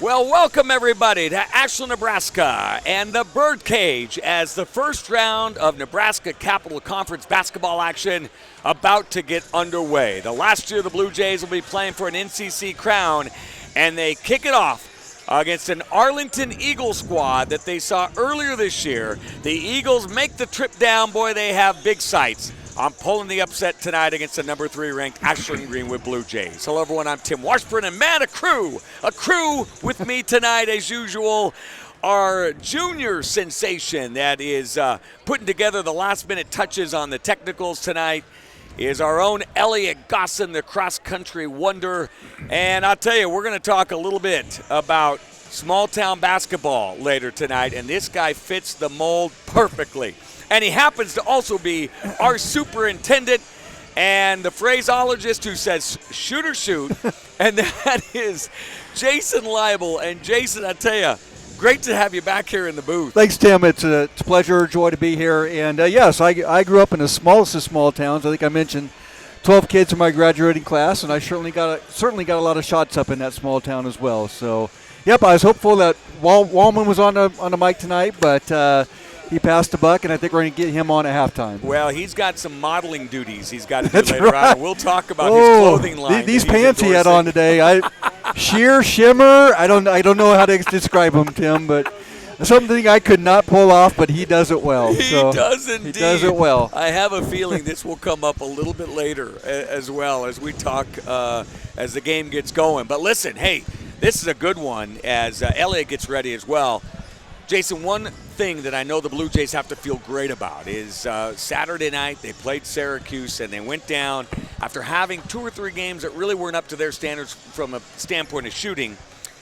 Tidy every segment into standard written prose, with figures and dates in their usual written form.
Well, welcome everybody to Ashland, Nebraska and the Birdcage as the first round of Nebraska Capital Conference basketball action about to get underway. The last year the Blue Jays will be playing for an NCC crown, and they kick it off against an Arlington Eagles squad that they saw earlier this year. The Eagles make the trip down. Boy, they have big sights. I'm pulling the upset tonight against the number 3 ranked Ashland-Greenwood Blue Jays. Hello, everyone. I'm Tim Washburn, and man, a crew with me tonight as usual. Our junior sensation that is putting together the last-minute touches on the technicals tonight is our own Elliot Gosson, the cross-country wonder. And I'll tell you, we're going to talk a little bit about small-town basketball later tonight, and this guy fits the mold perfectly. And he happens to also be our superintendent and the phraseologist who says shoot or shoot, and that is Jason Leibel. And Jason, I tell you, great to have you back here in the booth. Thanks, Tim. It's a pleasure, joy to be here. And yes, I grew up in the smallest of small towns. I think I mentioned 12 kids in my graduating class, and I certainly got a lot of shots up in that small town as well. So, yep, I was hopeful that Wallman was on the mic tonight, but he passed the buck, and I think we're going to get him on at halftime. Well, he's got some modeling duties he's got to do later on. We'll talk about his clothing line. These pants he had on today, sheer, shimmer. I don't know how to describe them, Tim, but something I could not pull off, but he does it well. He does indeed. He does it well. I have a feeling this will come up a little bit later as well as we talk as the game gets going. But listen, hey, this is a good one as Elliot gets ready as well. Jason, one thing that I know the Blue Jays have to feel great about is Saturday night they played Syracuse, and they went down after having 2 or 3 games that really weren't up to their standards from a standpoint of shooting.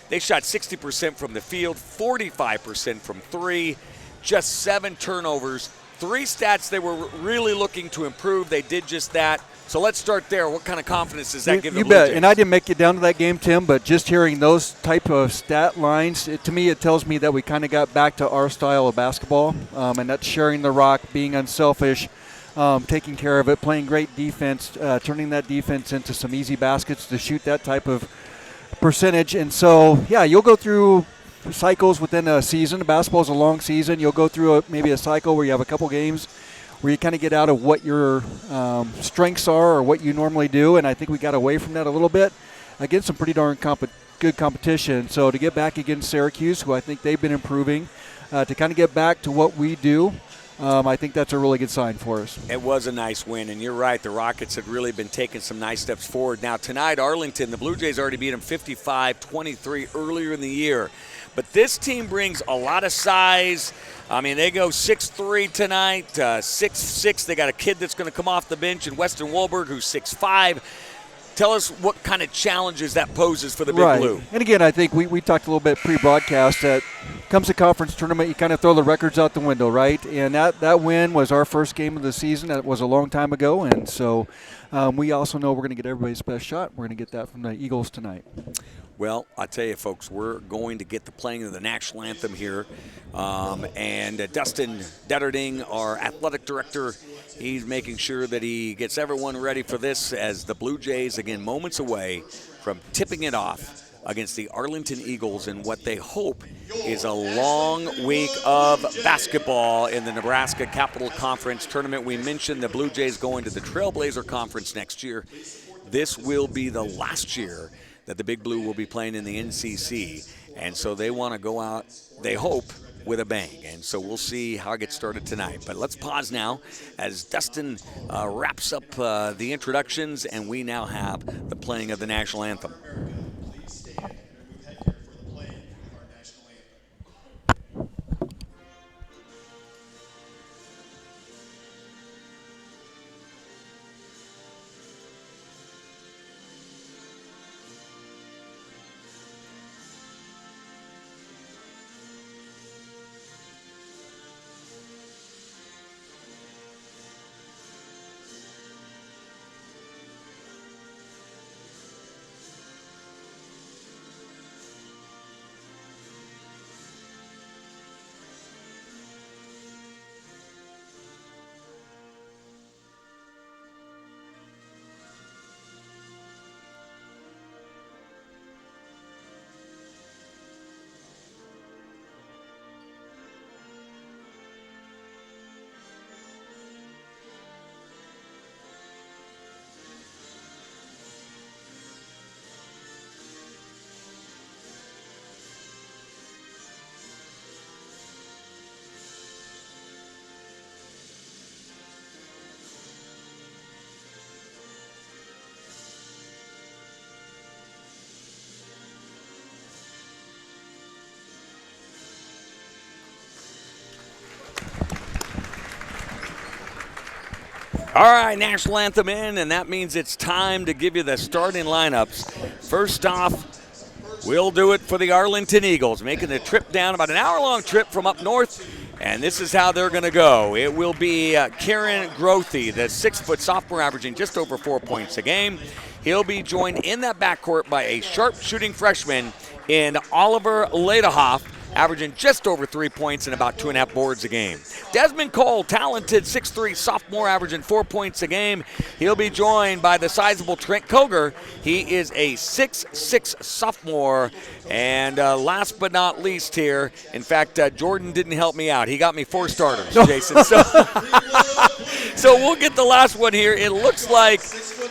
They shot 60% from the field, 45% from 3, just 7 turnovers. 3 stats they were really looking to improve. They did just that. So let's start there. What kind of confidence does that give the Blue Jays? You bet. And I didn't make it down to that game, Tim, but just hearing those type of stat lines, to me it tells me that we kind of got back to our style of basketball, and that's sharing the rock, being unselfish, taking care of it, playing great defense, turning that defense into some easy baskets to shoot that type of percentage. And so, yeah, you'll go through cycles within a season. Basketball is a long season. You'll go through maybe a cycle where you have a couple games where you kind of get out of what your strengths are or what you normally do, and I think we got away from that a little bit against some pretty darn good competition. So to get back against Syracuse, who I think they've been improving, to kind of get back to what we do, I think that's a really good sign for us. It was a nice win, and you're right. The Rockets have really been taking some nice steps forward. Now tonight, Arlington, the Blue Jays already beat them 55-23 earlier in the year. But this team brings a lot of size. I mean, they go 6'3 tonight, 6'6". They got a kid that's going to come off the bench in Weston Wolberg, who's 6'5". Tell us what kind of challenges that poses for the Big Blue. And again, I think we talked a little bit pre-broadcast that comes to conference tournament, you kind of throw the records out the window, right? And that win was our first game of the season. That was a long time ago, and so we also know we're going to get everybody's best shot. We're going to get that from the Eagles tonight. Well, I tell you, folks, we're going to get the playing of the national anthem here. And Dustin Detterding, our athletic director, he's making sure that he gets everyone ready for this as the Blue Jays, again, moments away from tipping it off against the Arlington Eagles in what they hope is a long week of basketball in the Nebraska Capital Conference tournament. We mentioned the Blue Jays going to the Trailblazer Conference next year. This will be the last year that the Big Blue will be playing in the NCC. And so they want to go out, they hope, with a bang. And so we'll see how it gets started tonight. But let's pause now as Dustin wraps up the introductions, and we now have the playing of the national anthem. All right, national anthem in, and that means it's time to give you the starting lineups. First off, we'll do it for the Arlington Eagles, making the trip down, about an hour-long trip from up north, and this is how they're going to go. It will be Kieran Grothy, the 6-foot sophomore, averaging just over 4 points a game. He'll be joined in that backcourt by a sharp-shooting freshman in Oliver Ladehoff, averaging just over 3 points and about 2.5 boards a game. Desmond Cole, talented 6'3 sophomore, averaging 4 points a game. He'll be joined by the sizable Trent Koger. He is a 6'6 sophomore. And last but not least here, in fact, Jordan didn't help me out. He got me 4 starters, Jason. So, so we'll get the last one here. It looks like,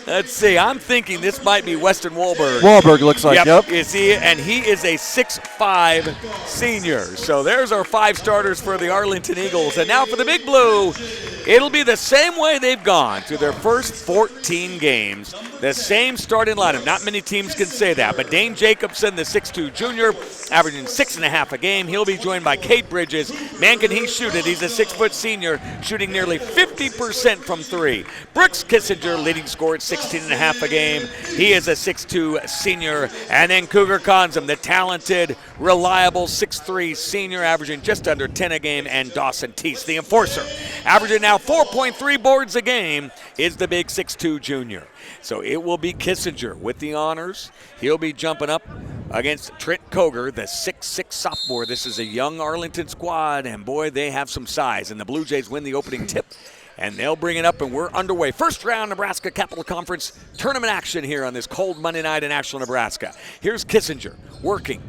let's see, I'm thinking this might be Weston Wahlberg. Wahlberg looks like, yep. Is he, and he is a 6'5 senior. So there's our 5 starters for the Arlington Eagles. And now for the Big Blue, it'll be the same way they've gone through their first 14 games. The same starting lineup. Not many teams can say that, but Dane Jacobson, the 6'2 junior, averaging 6.5 a game. He'll be joined by Cade Bridges. Man, can he shoot it. He's a 6-foot senior, shooting nearly 50% from 3. Brooks Kissinger, leading scorer at 16.5 a game. He is a 6'2 senior. And then Cougar Conzum, the talented, reliable 6'3 senior, averaging just under 10 a game. And Dawson Teese, the enforcer, averaging now 4.3 boards a game, is the big 6'2 junior. So it will be Kissinger with the honors. He'll be jumping up against Trent Koger, the 6'6 sophomore. This is a young Arlington squad, and boy, they have some size. And the Blue Jays win the opening tip, and they'll bring it up, and we're underway. First round Nebraska Capital Conference tournament action here on this cold Monday night in Ashland, Nebraska. Here's Kissinger working.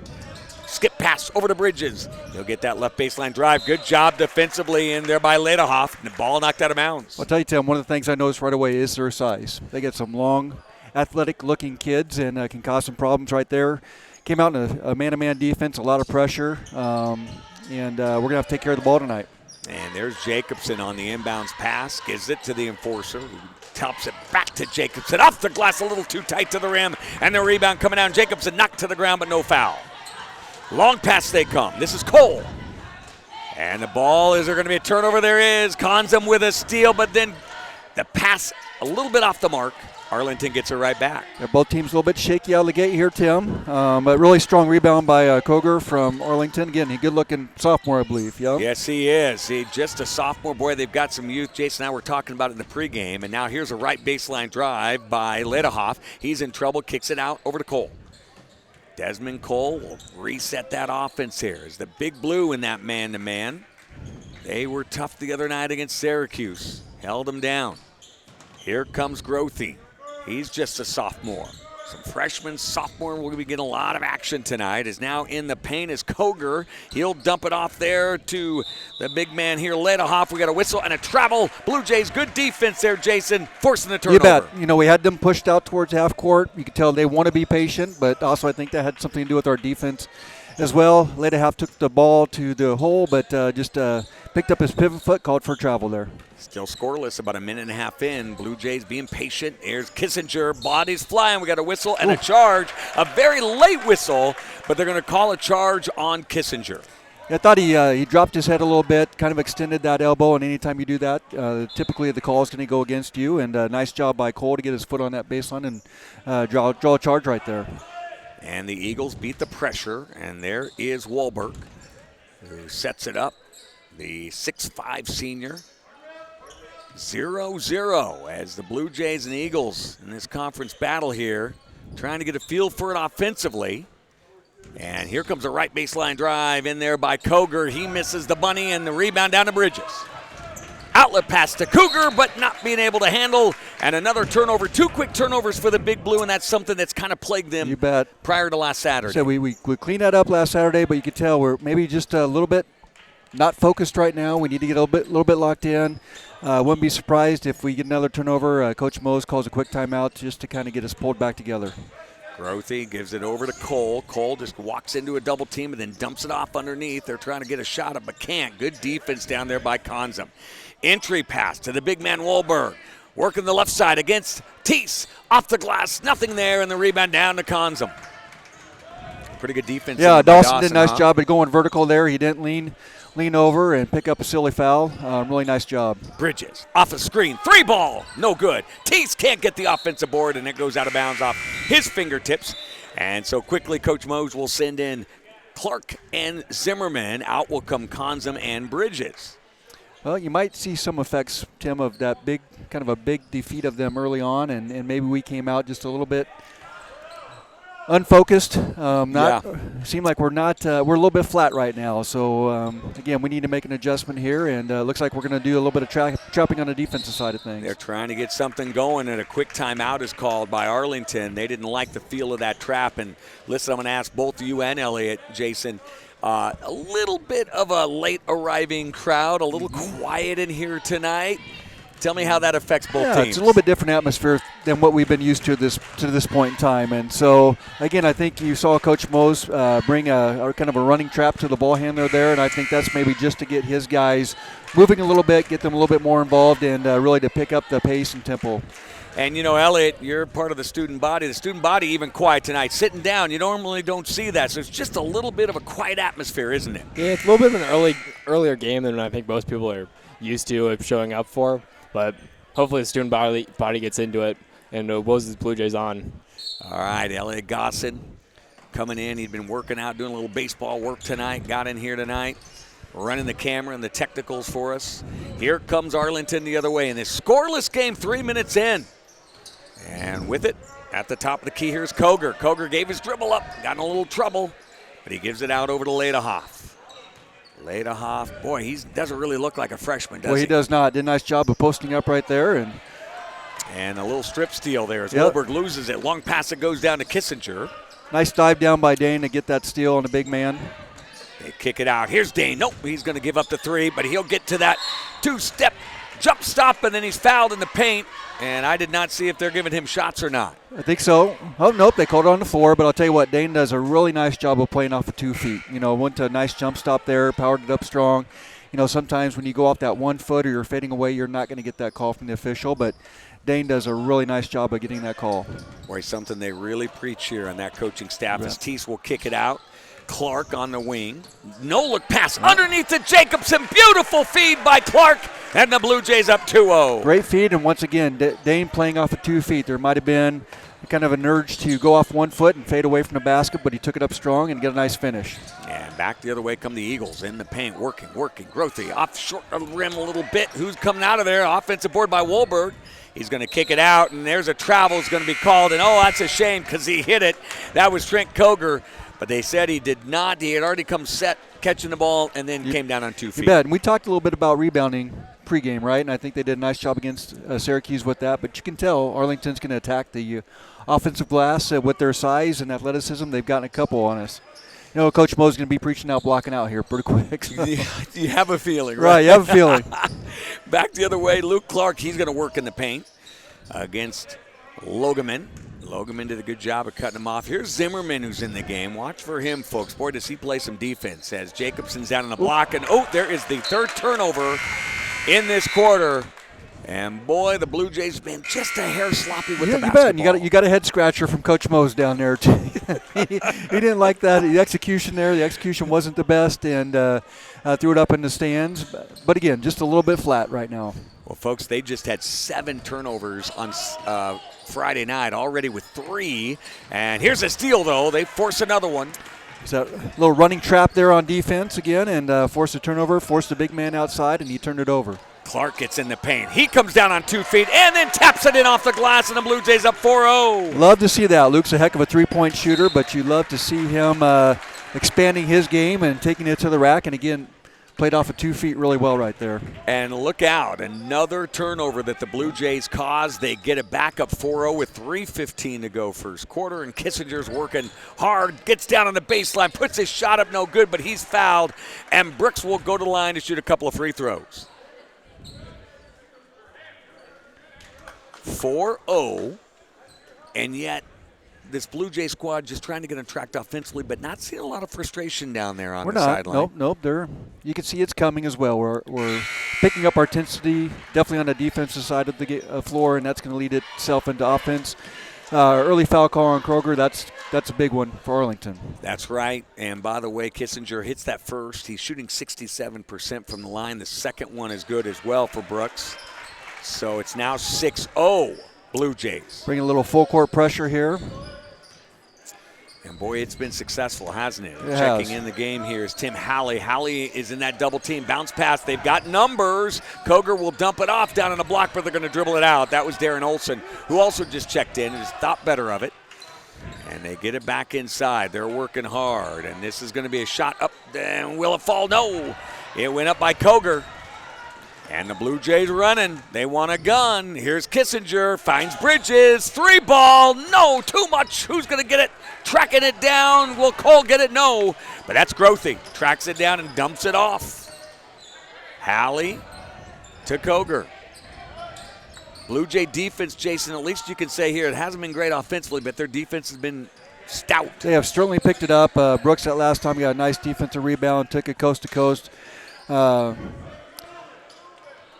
Skip pass over to Bridges. He'll get that left baseline drive. Good job defensively in there by Ladehoff. The ball knocked out of bounds. I'll tell you, Tim, one of the things I noticed right away is their size. They get some long, athletic-looking kids and can cause some problems right there. Came out in a man-to-man defense, a lot of pressure, and we're going to have to take care of the ball tonight. And there's Jacobson on the inbounds pass. Gives it to the enforcer, who tops it back to Jacobson. Off the glass, a little too tight to the rim. And the rebound coming down. Jacobson knocked to the ground, but no foul. Long pass they come. This is Cole. And the ball, is there going to be a turnover? There is. Conzum with a steal, but then the pass a little bit off the mark. Arlington gets it right back. Yeah, both teams a little bit shaky out of the gate here, Tim. But really strong rebound by Koger from Arlington. Again, he good-looking sophomore, I believe. Yeah. Yes, he is. He just a sophomore. Boy, they've got some youth. Jason and I were talking about it in the pregame. And now here's a right baseline drive by Ladehoff. He's in trouble. Kicks it out over to Cole. Desmond Cole will reset that offense here. Is the Big Blue in that man-to-man. They were tough the other night against Syracuse. Held them down. Here comes Grothy. He's just a sophomore. Some freshman, sophomore will be getting a lot of action tonight. Is now in the paint is Koger. He'll dump it off there to the big man here, Ladehoff. We got a whistle and a travel. Blue Jays, good defense there, Jason, forcing the turnover. You bet. You know, we had them pushed out towards half court. You could tell they want to be patient, but also I think that had something to do with our defense as well. Ladehoff took the ball to the hole, but just picked up his pivot foot, called for travel there. Still scoreless, about a minute and a half in. Blue Jays being patient. Here's Kissinger, bodies flying. We got a whistle and a charge. A very late whistle, but they're going to call a charge on Kissinger. I thought he dropped his head a little bit, kind of extended that elbow, and anytime you do that, typically the call is going to go against you. And nice job by Cole to get his foot on that baseline and draw a charge right there. And the Eagles beat the pressure, and there is Wahlberg, who sets it up. The 6'5 senior. 0-0 as the Blue Jays and Eagles in this conference battle here, trying to get a feel for it offensively. And here comes a right baseline drive in there by Koger. He misses the bunny, and the rebound down to Bridges. Outlet pass to Cougar, but not being able to handle. And another turnover, 2 quick turnovers for the Big Blue, and that's something that's kind of plagged them you bet. Prior to last Saturday. So we cleaned that up last Saturday, but you could tell we're maybe just a little bit not focused right now. We need to get a little bit locked in. Wouldn't be surprised if we get another turnover. Coach Mose calls a quick timeout just to kind of get us pulled back together. Grothy gives it over to Cole. Cole just walks into a double team and then dumps it off underneath. They're trying to get a shot up, but can't. Good defense down there by Conzum. Entry pass to the big man Wahlberg. Working the left side against Teese. Off the glass, nothing there, and the rebound down to Conzum. Pretty good defense. Yeah, by Dawson did a nice job at going vertical there. He didn't lean over and pick up a silly foul. Really nice job. Bridges off a screen. 3 ball. No good. Tease can't get the offensive board, and it goes out of bounds off his fingertips. And so quickly, Coach Mose will send in Clark and Zimmerman. Out will come Conzum and Bridges. Well, you might see some effects, Tim, of that kind of a big defeat of them early on, and maybe we came out just a little bit unfocused. Seem like we're a little bit flat right now. So again, we need to make an adjustment here, and looks like we're going to do a little bit of trapping on the defensive side of things. They're trying to get something going, and a quick timeout is called by Arlington. They didn't like the feel of that trap. And listen, I'm going to ask both you and Elliot, Jason. A little bit of a late arriving crowd, a little quiet in here tonight. Tell me how that affects both teams. It's a little bit different atmosphere than what we've been used to this point in time. And so, again, I think you saw Coach Mose bring a kind of a running trap to the ball handler there, and I think that's maybe just to get his guys moving a little bit, get them a little bit more involved, and really to pick up the pace and tempo. And, Elliot, you're part of the student body. The student body even quiet tonight. Sitting down, you normally don't see that. So it's just a little bit of a quiet atmosphere, isn't it? Yeah, it's a little bit of an earlier game than I think most people are used to showing up for. But hopefully the student body gets into it and woes the Blue Jays on. All right, Elliot Gosson coming in. He'd been working out, doing a little baseball work tonight. Got in here tonight, running the camera and the technicals for us. Here comes Arlington the other way in this scoreless game, 3 minutes in. And with it, at the top of the key, here's Koger. Koger gave his dribble up, got in a little trouble, but he gives it out over to Lederhoff. Lederhoff, boy, he doesn't really look like a freshman, does he? Well, he does not. Did a nice job of posting up right there. And a little strip steal there as Wilberg loses it. Long pass, it goes down to Kissinger. Nice dive down by Dane to get that steal on the big man. They kick it out. Here's Dane. Nope, he's going to give up the 3, but he'll get to that 2-step jump stop, and then he's fouled in the paint. And I did not see if they're giving him shots or not. I think so. Oh, nope, they called it on the floor. But I'll tell you what, Dane does a really nice job of playing off of 2 feet. Went to a nice jump stop there, powered it up strong. Sometimes when you go off that 1 foot or you're fading away, you're not going to get that call from the official. But Dane does a really nice job of getting that call. Boy, something they really preach here on that coaching staff is Tease will kick it out. Clark on the wing. No-look pass underneath to Jacobson. Beautiful feed by Clark. And the Blue Jays up 2-0. Great feed, and once again, Dane playing off of 2 feet. There might have been kind of an urge to go off 1 foot and fade away from the basket, but he took it up strong and get a nice finish. And back the other way come the Eagles in the paint, working. Grothy off short of the rim a little bit. Who's coming out of there? Offensive board by Wolberg. He's going to kick it out, and there's a travel is going to be called. And, that's a shame because he hit it. That was Trent Koger. But they said he did not. He had already come set catching the ball and then came down on 2 feet. You bet. And we talked a little bit about rebounding pregame, right? And I think they did a nice job against Syracuse with that. But you can tell Arlington's going to attack the offensive glass with their size and athleticism. They've gotten a couple on us. Coach Mo's going to be preaching out, blocking out here pretty quick. You have a feeling, right? Right, you have a feeling. Back the other way, Luke Clark, he's going to work in the paint against Logeman. Logeman did a good job of cutting him off. Here's Zimmerman, who's in the game. Watch for him, folks. Boy, does he play some defense as Jacobson's down on the block. And, there is the 3rd turnover in this quarter. And, boy, the Blue Jays have been just a hair sloppy with the basketball. You bet. You got a head scratcher from Coach Mose down there, too. he didn't like that. The execution wasn't the best, and threw it up in the stands. But, again, just a little bit flat right now. Well, folks, they just had 7 turnovers on Friday night, already with 3. And here's a steal, though. They force another one. It's a little running trap there on defense again, and forced a turnover, forced the big man outside, and he turned it over. Clark gets in the paint. He comes down on 2 feet and then taps it in off the glass, and the Blue Jays up 4-0. Love to see that. Luke's a heck of a three-point shooter, but you love to see him expanding his game and taking it to the rack, and again, played off of 2 feet really well right there. And look out, another turnover that the Blue Jays caused. They get it back up 4-0 with 3:15 to go first quarter, and Kissinger's working hard, gets down on the baseline, puts his shot up no good, but he's fouled, and Brooks will go to the line to shoot a couple of free throws. 4-0, and yet this Blue Jay squad just trying to get on track offensively, but not seeing a lot of frustration down there on the sideline. Nope. You can see it's coming as well. We're picking up our intensity, definitely on the defensive side of the floor, and that's going to lead itself into offense. early foul call on Kroger. That's a big one for Arlington. That's right. And by the way, Kissinger hits that first. He's shooting 67% from the line. The second one is good as well for Brooks. So it's now 6-0 Blue Jays. Bring a little full court pressure here. And boy, it's been successful, hasn't it? It Checking has. in the game here is Tim Halley. Halley is in that double team. Bounce pass. They've got numbers. Koger will dump it off down in the block, but they're going to dribble it out. That was Darren Olson, who also just checked in and has thought better of it. And they get it back inside. They're working hard. And this is going to be a shot up. And will it fall? No. It went up by Koger. And the Blue Jays running. They want a gun. Here's Kissinger. Finds Bridges. 3-ball. No, too much. Who's going to get it? Tracking it down. Will Cole get it? No. But that's Grothy. Tracks it down and dumps it off. Halley to Koger. Blue Jay defense, Jason, at least you can say here, it hasn't been great offensively, but their defense has been stout. They have certainly picked it up. Brooks that last time got a nice defensive rebound, took it coast to coast.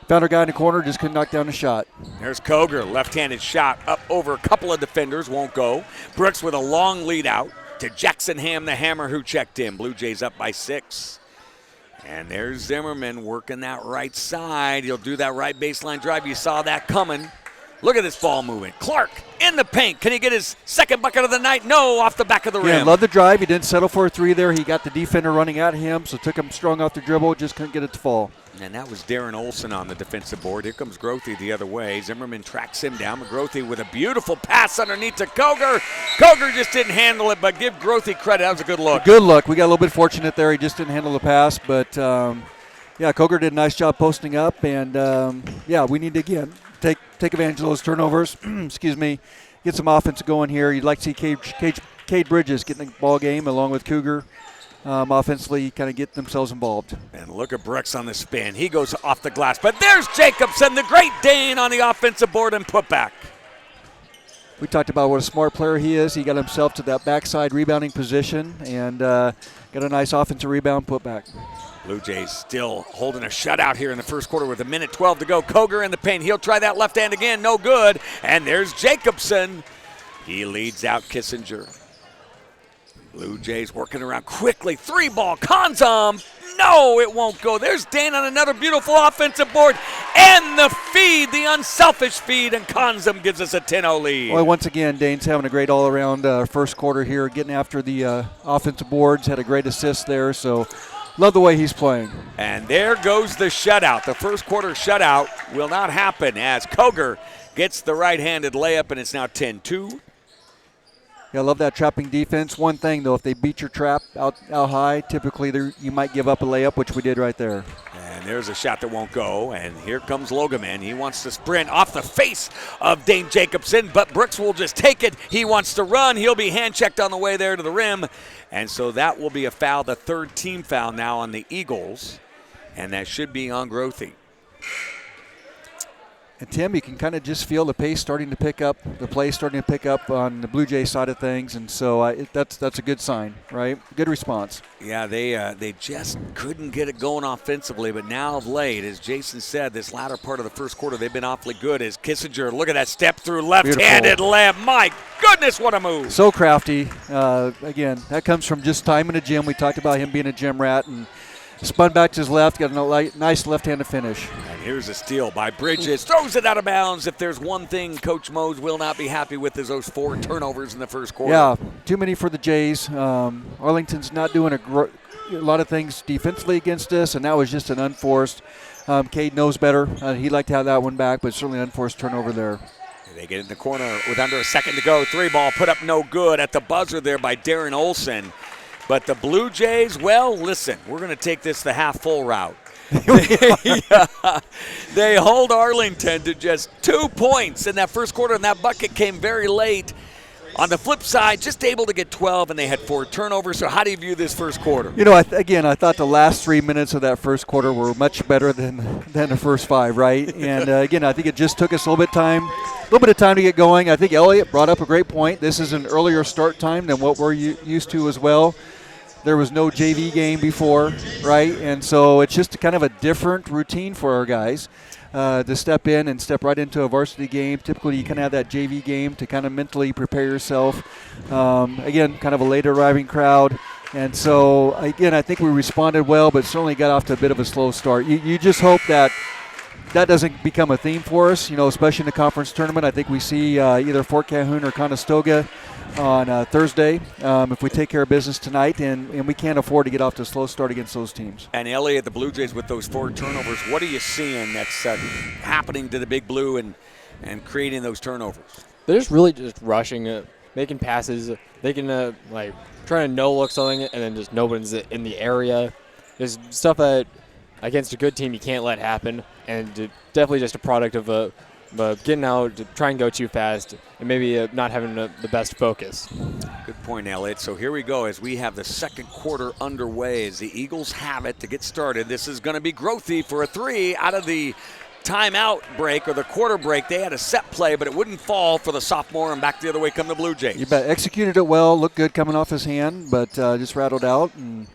Found our guy in the corner, just couldn't knock down a shot. There's Koger, left-handed shot up over a couple of defenders, won't go. Brooks with a long lead out to Jackson Ham, the hammer, who checked in. Blue Jays up by 6. And there's Zimmerman working that right side. He'll do that right baseline drive. You saw that coming. Look at this ball moving. Clark in the paint. Can he get his second bucket of the night? No, off the back of the rim. Yeah, love the drive. He didn't settle for a 3 there. He got the defender running at him, so took him strong off the dribble. Just couldn't get it to fall. And that was Darren Olson on the defensive board. Here comes Grothy the other way. Zimmerman tracks him down. Grothy with a beautiful pass underneath to Koger. Koger just didn't handle it, but give Grothy credit. That was a good look. Good look. We got a little bit fortunate there. He just didn't handle the pass, but yeah, Koger did a nice job posting up, and yeah, we need to again take advantage of those turnovers. Excuse me, get some offense going here. You'd like to see Cade Bridges getting the ball game along with Cougar. Offensively, kind of get themselves involved. And look at Brooks on the spin. He goes off the glass, but there's Jacobson, the Great Dane, on the offensive board and put back. We talked about what a smart player he is. He got himself to that backside rebounding position and got a nice offensive rebound put back. Blue Jays still holding a shutout here in the first quarter with 1:12 to go. Koger in the paint. He'll try that left hand again. No good. And there's Jacobson. He leads out Kissinger. Blue Jays working around quickly. 3-ball. Konzum. No, it won't go. There's Dane on another beautiful offensive board. And the feed, the unselfish feed, and Konzum gives us a 10-0 lead. Well, once again, Dane's having a great all-around first quarter here, getting after the offensive boards, had a great assist there, so love the way he's playing. And there goes the shutout. The first quarter shutout will not happen as Koger gets the right-handed layup, and it's now 10-2. Yeah, I love that trapping defense. One thing, though, if they beat your trap out high, typically you might give up a layup, which we did right there. And there's a shot that won't go, and here comes Logaman. He wants to sprint off the face of Dane Jacobson, but Brooks will just take it. He wants to run. He'll be hand-checked on the way there to the rim, and so that will be a foul, the third team foul now on the Eagles, and that should be on Grothy. And, Tim, you can kind of just feel the pace starting to pick up, the play starting to pick up on the Blue Jay side of things, and so that's a good sign, right? Good response. Yeah, they just couldn't get it going offensively, but now of late, as Jason said, this latter part of the first quarter, they've been awfully good as Kissinger, look at that step through left-handed layup. My goodness, what a move. So crafty. Again, that comes from just time in the gym. We talked about him being a gym rat, and spun back to his left, got a nice left-handed finish. And here's a steal by Bridges. Throws it out of bounds. If there's one thing Coach Mose will not be happy with is those 4 turnovers in the first quarter. Yeah, too many for the Jays. Arlington's not doing a lot of things defensively against us, and that was just an unforced. Cade knows better. He'd like to have that one back, but certainly unforced turnover there. They get in the corner with under a second to go. 3-ball put up no good at the buzzer there by Darren Olson. But the Blue Jays, well, listen, we're going to take this the half-full route. They hold Arlington to just 2 points in that first quarter, and that bucket came very late. On the flip side, just able to get 12, and they had 4 turnovers. So how do you view this first quarter? You know, again, I thought the last 3 minutes of that first quarter were much better than the first 5, right? And, again, I think it just took us a little bit of time to get going. I think Elliott brought up a great point. This is an earlier start time than what we're used to as well. There was no JV game before, right? And so it's just kind of a different routine for our guys. to step in and step right into a varsity game. Typically, you kind of have that JV game to kind of mentally prepare yourself. Again, kind of a late arriving crowd. And so, again, I think we responded well, but certainly got off to a bit of a slow start. You just hope that doesn't become a theme for us, especially in the conference tournament. I think we see either Fort Calhoun or Conestoga on Thursday if we take care of business tonight, and we can't afford to get off to a slow start against those teams. And Elliott, the Blue Jays with those 4 turnovers, what are you seeing that's happening to the Big Blue and creating those turnovers? They're just really just rushing, making passes. They can trying to no-look something, and then just nobody's in the area. There's stuff that against a good team you can't let happen, and definitely just a product of getting out to try and go too fast and maybe not having the best focus. Good point, Elliott. So here we go as we have the second quarter underway as the Eagles have it to get started. This is going to be Grothy for a 3 out of the timeout break or the quarter break. They had a set play, but it wouldn't fall for the sophomore, and back the other way come the Blue Jays. You bet. Executed it well. Looked good coming off his hand, but just rattled out. And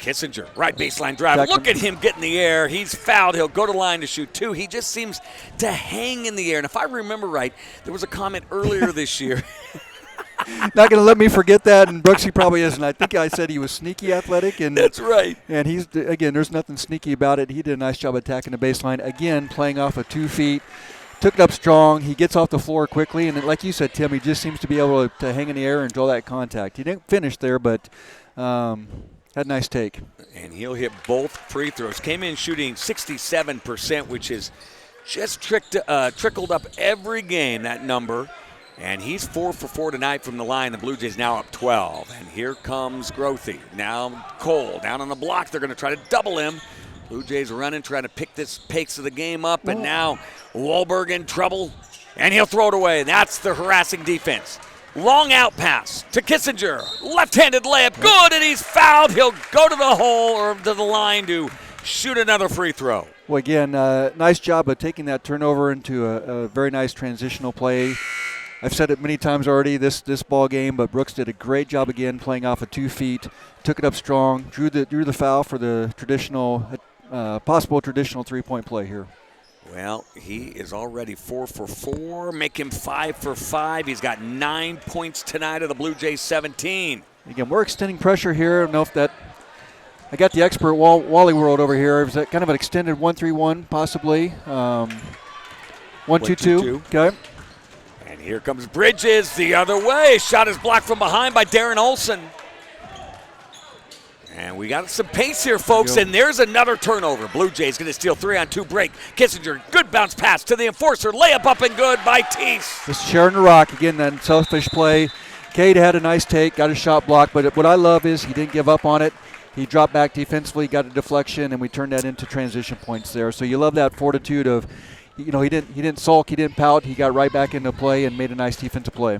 Kissinger, right baseline drive. Look at him get in the air. He's fouled. He'll go to line to shoot 2. He just seems to hang in the air. And if I remember right, there was a comment earlier this year. Not going to let me forget that, and Brooksy probably isn't. I think I said he was sneaky athletic. And that's right. And again, there's nothing sneaky about it. He did a nice job attacking the baseline. Again, playing off of 2 feet. Took it up strong. He gets off the floor quickly. And like you said, Tim, he just seems to be able to hang in the air and draw that contact. He didn't finish there, but had a nice take. And he'll hit both free throws. Came in shooting 67%, which is just trickled up every game, that number. And he's 4 for 4 tonight from the line. The Blue Jays now up 12. And here comes Grothy. Now Cole down on the block. They're going to try to double him. Blue Jays running, trying to pick this pace of the game up. And now Wahlberg in trouble. And he'll throw it away. That's the harassing defense. Long out pass to Kissinger. Left-handed layup. Good, and he's fouled. He'll go to the hole or to the line to shoot another free throw. Well, again, nice job of taking that turnover into a very nice transitional play. I've said it many times already this ball game, but Brooks did a great job again playing off of 2 feet. Took it up strong. Drew the foul for the possible traditional three-point play here. Well, he is already 4 for 4. Make him 5 for 5. He's got 9 points tonight of the Blue Jays 17. Again, we're extending pressure here. I don't know if that. I got the expert Wally World over here. Is that kind of an extended 1-3-1 possibly? 1-2-2. Okay. And here comes Bridges the other way. Shot is blocked from behind by Darren Olson. And we got some pace here, folks, and there's another turnover. Blue Jays going to steal 3-on-2 break. Kissinger, good bounce pass to the enforcer. Layup up and good by Teese. This is sharing the rock. Again, that selfish play. Cade had a nice take, got his shot blocked, but what I love is he didn't give up on it. He dropped back defensively, got a deflection, and we turned that into transition points there. So you love that fortitude of, he didn't sulk, he didn't pout. He got right back into play and made a nice defensive play.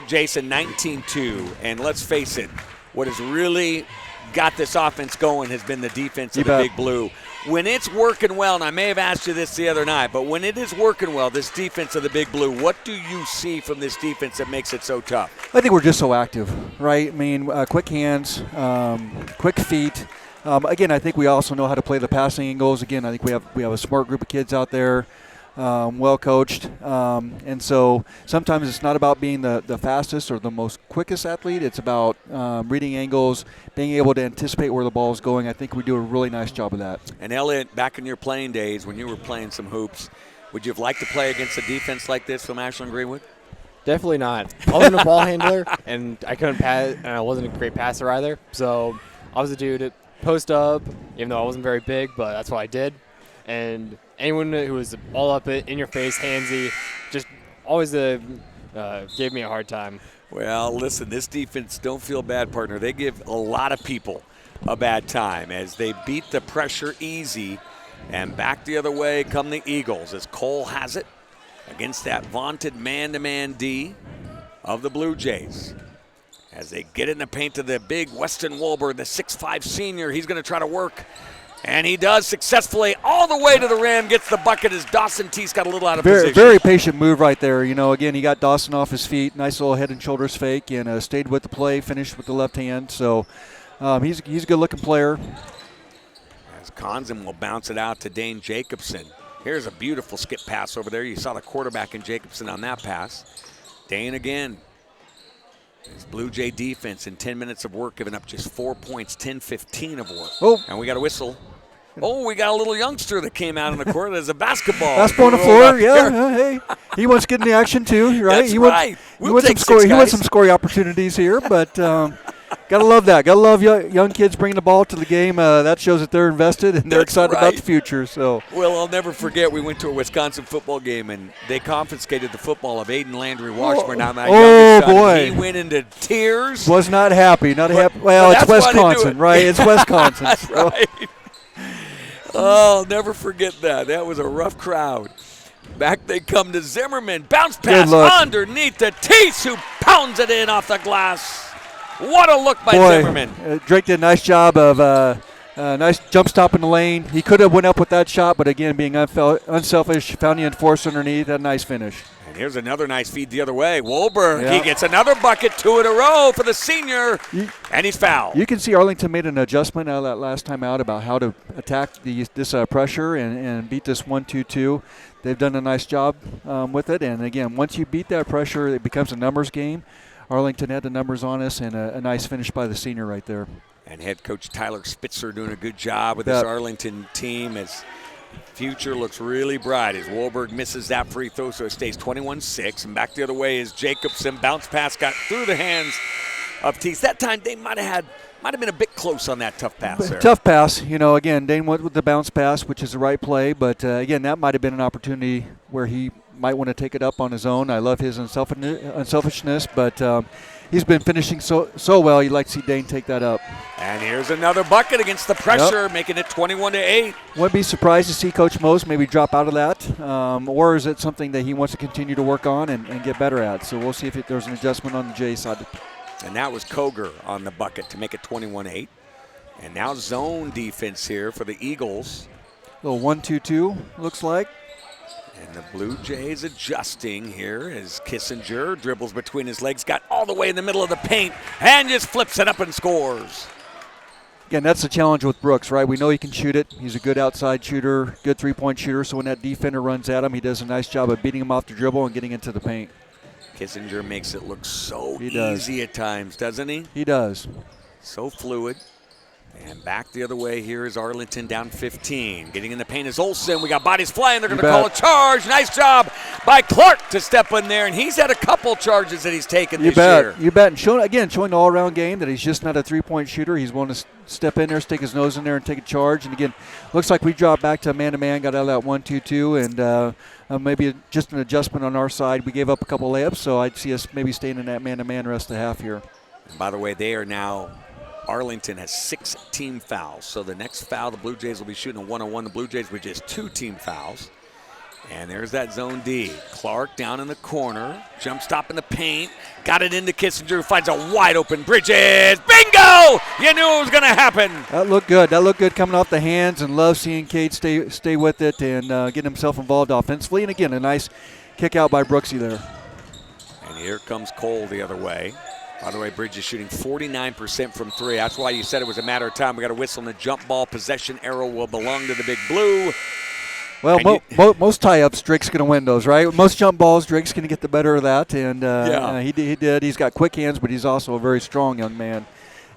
Jason, 19-2, and let's face it, what has really got this offense going has been the defense of the Big Blue. When it's working well, and I may have asked you this the other night, but when it is working well, this defense of the Big Blue, what do you see from this defense that makes it so tough? I think we're just so active, right? I mean, quick hands, quick feet. Again, I think we also know how to play the passing angles. Again, I think we have a smart group of kids out there. Well coached, and so sometimes it's not about being the fastest or the most quickest athlete. It's about reading angles, being able to anticipate where the ball is going. I think we do a really nice job of that. And Elliott, back in your playing days when you were playing some hoops, would you have liked to play against a defense like this from Ashland-Greenwood? Definitely not. I wasn't a ball handler, and I couldn't pass, and I wasn't a great passer either. So I was a dude to post up, even though I wasn't very big, but that's what I did. And anyone who was all up in your face, handsy, just always gave me a hard time. Well, listen, this defense, don't feel bad, partner. They give a lot of people a bad time as they beat the pressure easy. And back the other way come the Eagles as Cole has it against that vaunted man-to-man D of the Blue Jays. As they get in the paint to the big Weston Wahlberg, the 6'5 senior, he's going to try to work. And he does successfully all the way to the rim, gets the bucket as Dawson Teese got a little out of position. Very patient move right there. Again, he got Dawson off his feet, nice little head and shoulders fake, and stayed with the play, finished with the left hand. So he's a good-looking player. As Wisconsin will bounce it out to Dane Jacobson. Here's a beautiful skip pass over there. You saw the quarterback in Jacobson on that pass. Dane again. His Blue Jay defense in 10 minutes of work giving up just 4 points, 10-15 of work. Oh. And we got a whistle. Oh, we got a little youngster that came out on the court. There's a basketball. Basketball on the floor, yeah. Hey, he wants to get in the action too, right? That's right. He wants some scoring opportunities here, but gotta love that. Gotta love young kids bringing the ball to the game. That shows that they're invested and they're excited about the future. So. Well, I'll never forget. We went to a Wisconsin football game and they confiscated the football of Aiden Landry Washburn. Now my youngest son, boy, he went into tears. Was not happy. Not happy. Well, it's Wisconsin, right? It's Wisconsin. That's so. right. Oh, I'll never forget that. That was a rough crowd. Back they come to Zimmerman. Bounce pass underneath the Teese, who pounds it in off the glass. What a look by Zimmerman. Drake did a nice job of nice jump stop in the lane. He could have went up with that shot, but again, being unselfish, found the enforcer underneath. Had a nice finish. And here's another nice feed the other way. Wolberg, he gets another bucket, 2 in a row for the senior, and he's fouled. You can see Arlington made an adjustment out of that last time out about how to attack this pressure and beat this 1-2-2. They've done a nice job with it. And, again, once you beat that pressure, it becomes a numbers game. Arlington had the numbers on us, and a nice finish by the senior right there. And head coach Tyler Spitzer doing a good job with this Arlington team as future looks really bright as Wolberg misses that free throw, so it stays 21-6. And back the other way is Jacobson. Bounce pass got through the hands of Teese. That time they might have been a bit close on that tough pass there. Tough pass. Again, Dane went with the bounce pass, which is the right play. But, again, that might have been an opportunity where he might want to take it up on his own. I love his unselfishness, but he's been finishing so well. You'd like to see Dane take that up. And here's another bucket against the pressure, making it 21-8. Wouldn't be surprised to see Coach Mose maybe drop out of that, or is it something that he wants to continue to work on and get better at? So we'll see if there's an adjustment on the J side. And that was Koger on the bucket to make it 21-8. And now zone defense here for the Eagles. Little 1-2-2 looks like. And the Blue Jays adjusting here as Kissinger dribbles between his legs, got all the way in the middle of the paint, and just flips it up and scores. Again, that's the challenge with Brooks, right? We know he can shoot it. He's a good outside shooter, good three-point shooter, so when that defender runs at him, he does a nice job of beating him off the dribble and getting into the paint. Kissinger makes it look so easy at times, doesn't he? He does. So fluid. And back the other way here is Arlington down 15. Getting in the paint is Olsen. We got bodies flying. They're going to call a charge. Nice job by Clark to step in there. And he's had a couple charges that he's taken this year. You bet. And showing the all-around game that he's just not a three-point shooter. He's willing to step in there, stick his nose in there, and take a charge. And, again, looks like we dropped back to man-to-man, got out of that 1-2-2, and maybe just an adjustment on our side. We gave up a couple layups, so I'd see us maybe staying in that man-to-man rest of the half here. And by the way, they are now – Arlington has 6 team fouls. So the next foul, the Blue Jays will be shooting a 1-on-1. The Blue Jays with just 2 team fouls. And there's that zone D. Clark down in the corner. Jump stop in the paint. Got it into Kissinger, who finds a wide open Bridges. Bingo! You knew it was going to happen. That looked good. That looked good coming off the hands, and love seeing Cade stay with it and get himself involved offensively. And again, a nice kick out by Brooksy there. And here comes Cole the other way. By the way, Bridges shooting 49% from 3. That's why you said it was a matter of time. We got a whistle and the jump ball. Possession arrow will belong to the Big Blue. Well, most tie-ups, Drake's going to win those, right? Most jump balls, Drake's going to get the better of that, and he did. He's got quick hands, but he's also a very strong young man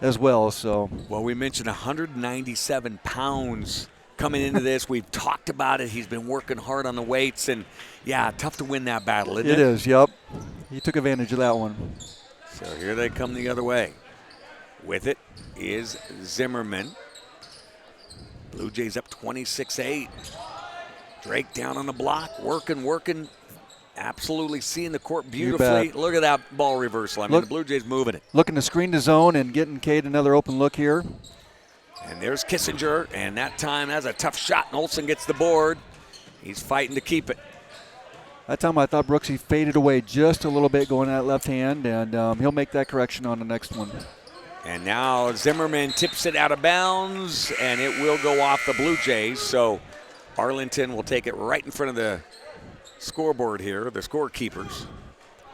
as well. So, well, we mentioned 197 pounds coming into this. We've talked about it. He's been working hard on the weights, and, tough to win that battle, isn't it? It is, yep. He took advantage of that one. So here they come the other way. With it is Zimmerman. Blue Jays up 26-8. Drake down on the block, working. Absolutely seeing the court beautifully. Look at that ball reversal. The Blue Jays moving it. Looking to screen the zone and getting Cade another open look here. And there's Kissinger, and that time that's a tough shot, and Olsen gets the board. He's fighting to keep it. That time I thought Brooksy faded away just a little bit going that left hand, and he'll make that correction on the next one. And now Zimmerman tips it out of bounds, and it will go off the Blue Jays. So Arlington will take it right in front of the scoreboard here, the scorekeepers.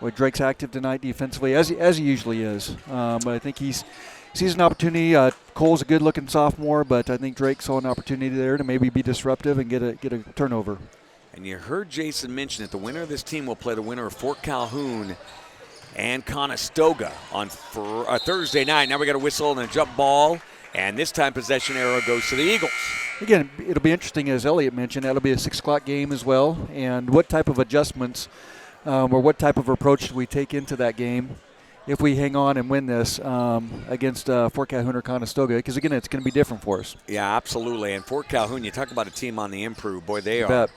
Well, Drake's active tonight defensively, as he usually is. But I think he sees an opportunity. Cole's a good-looking sophomore, but I think Drake saw an opportunity there to maybe be disruptive and get a turnover. And you heard Jason mention that the winner of this team will play the winner of Fort Calhoun and Conestoga on Thursday night. Now we got a whistle and a jump ball, and this time possession arrow goes to the Eagles. Again, it'll be interesting, as Elliot mentioned. That'll be a 6 o'clock game as well. And what type of adjustments or what type of approach do we take into that game if we hang on and win this against Fort Calhoun or Conestoga? Because, again, it's going to be different for us. Yeah, absolutely. And Fort Calhoun, you talk about a team on the improve. Boy, they are. Bet.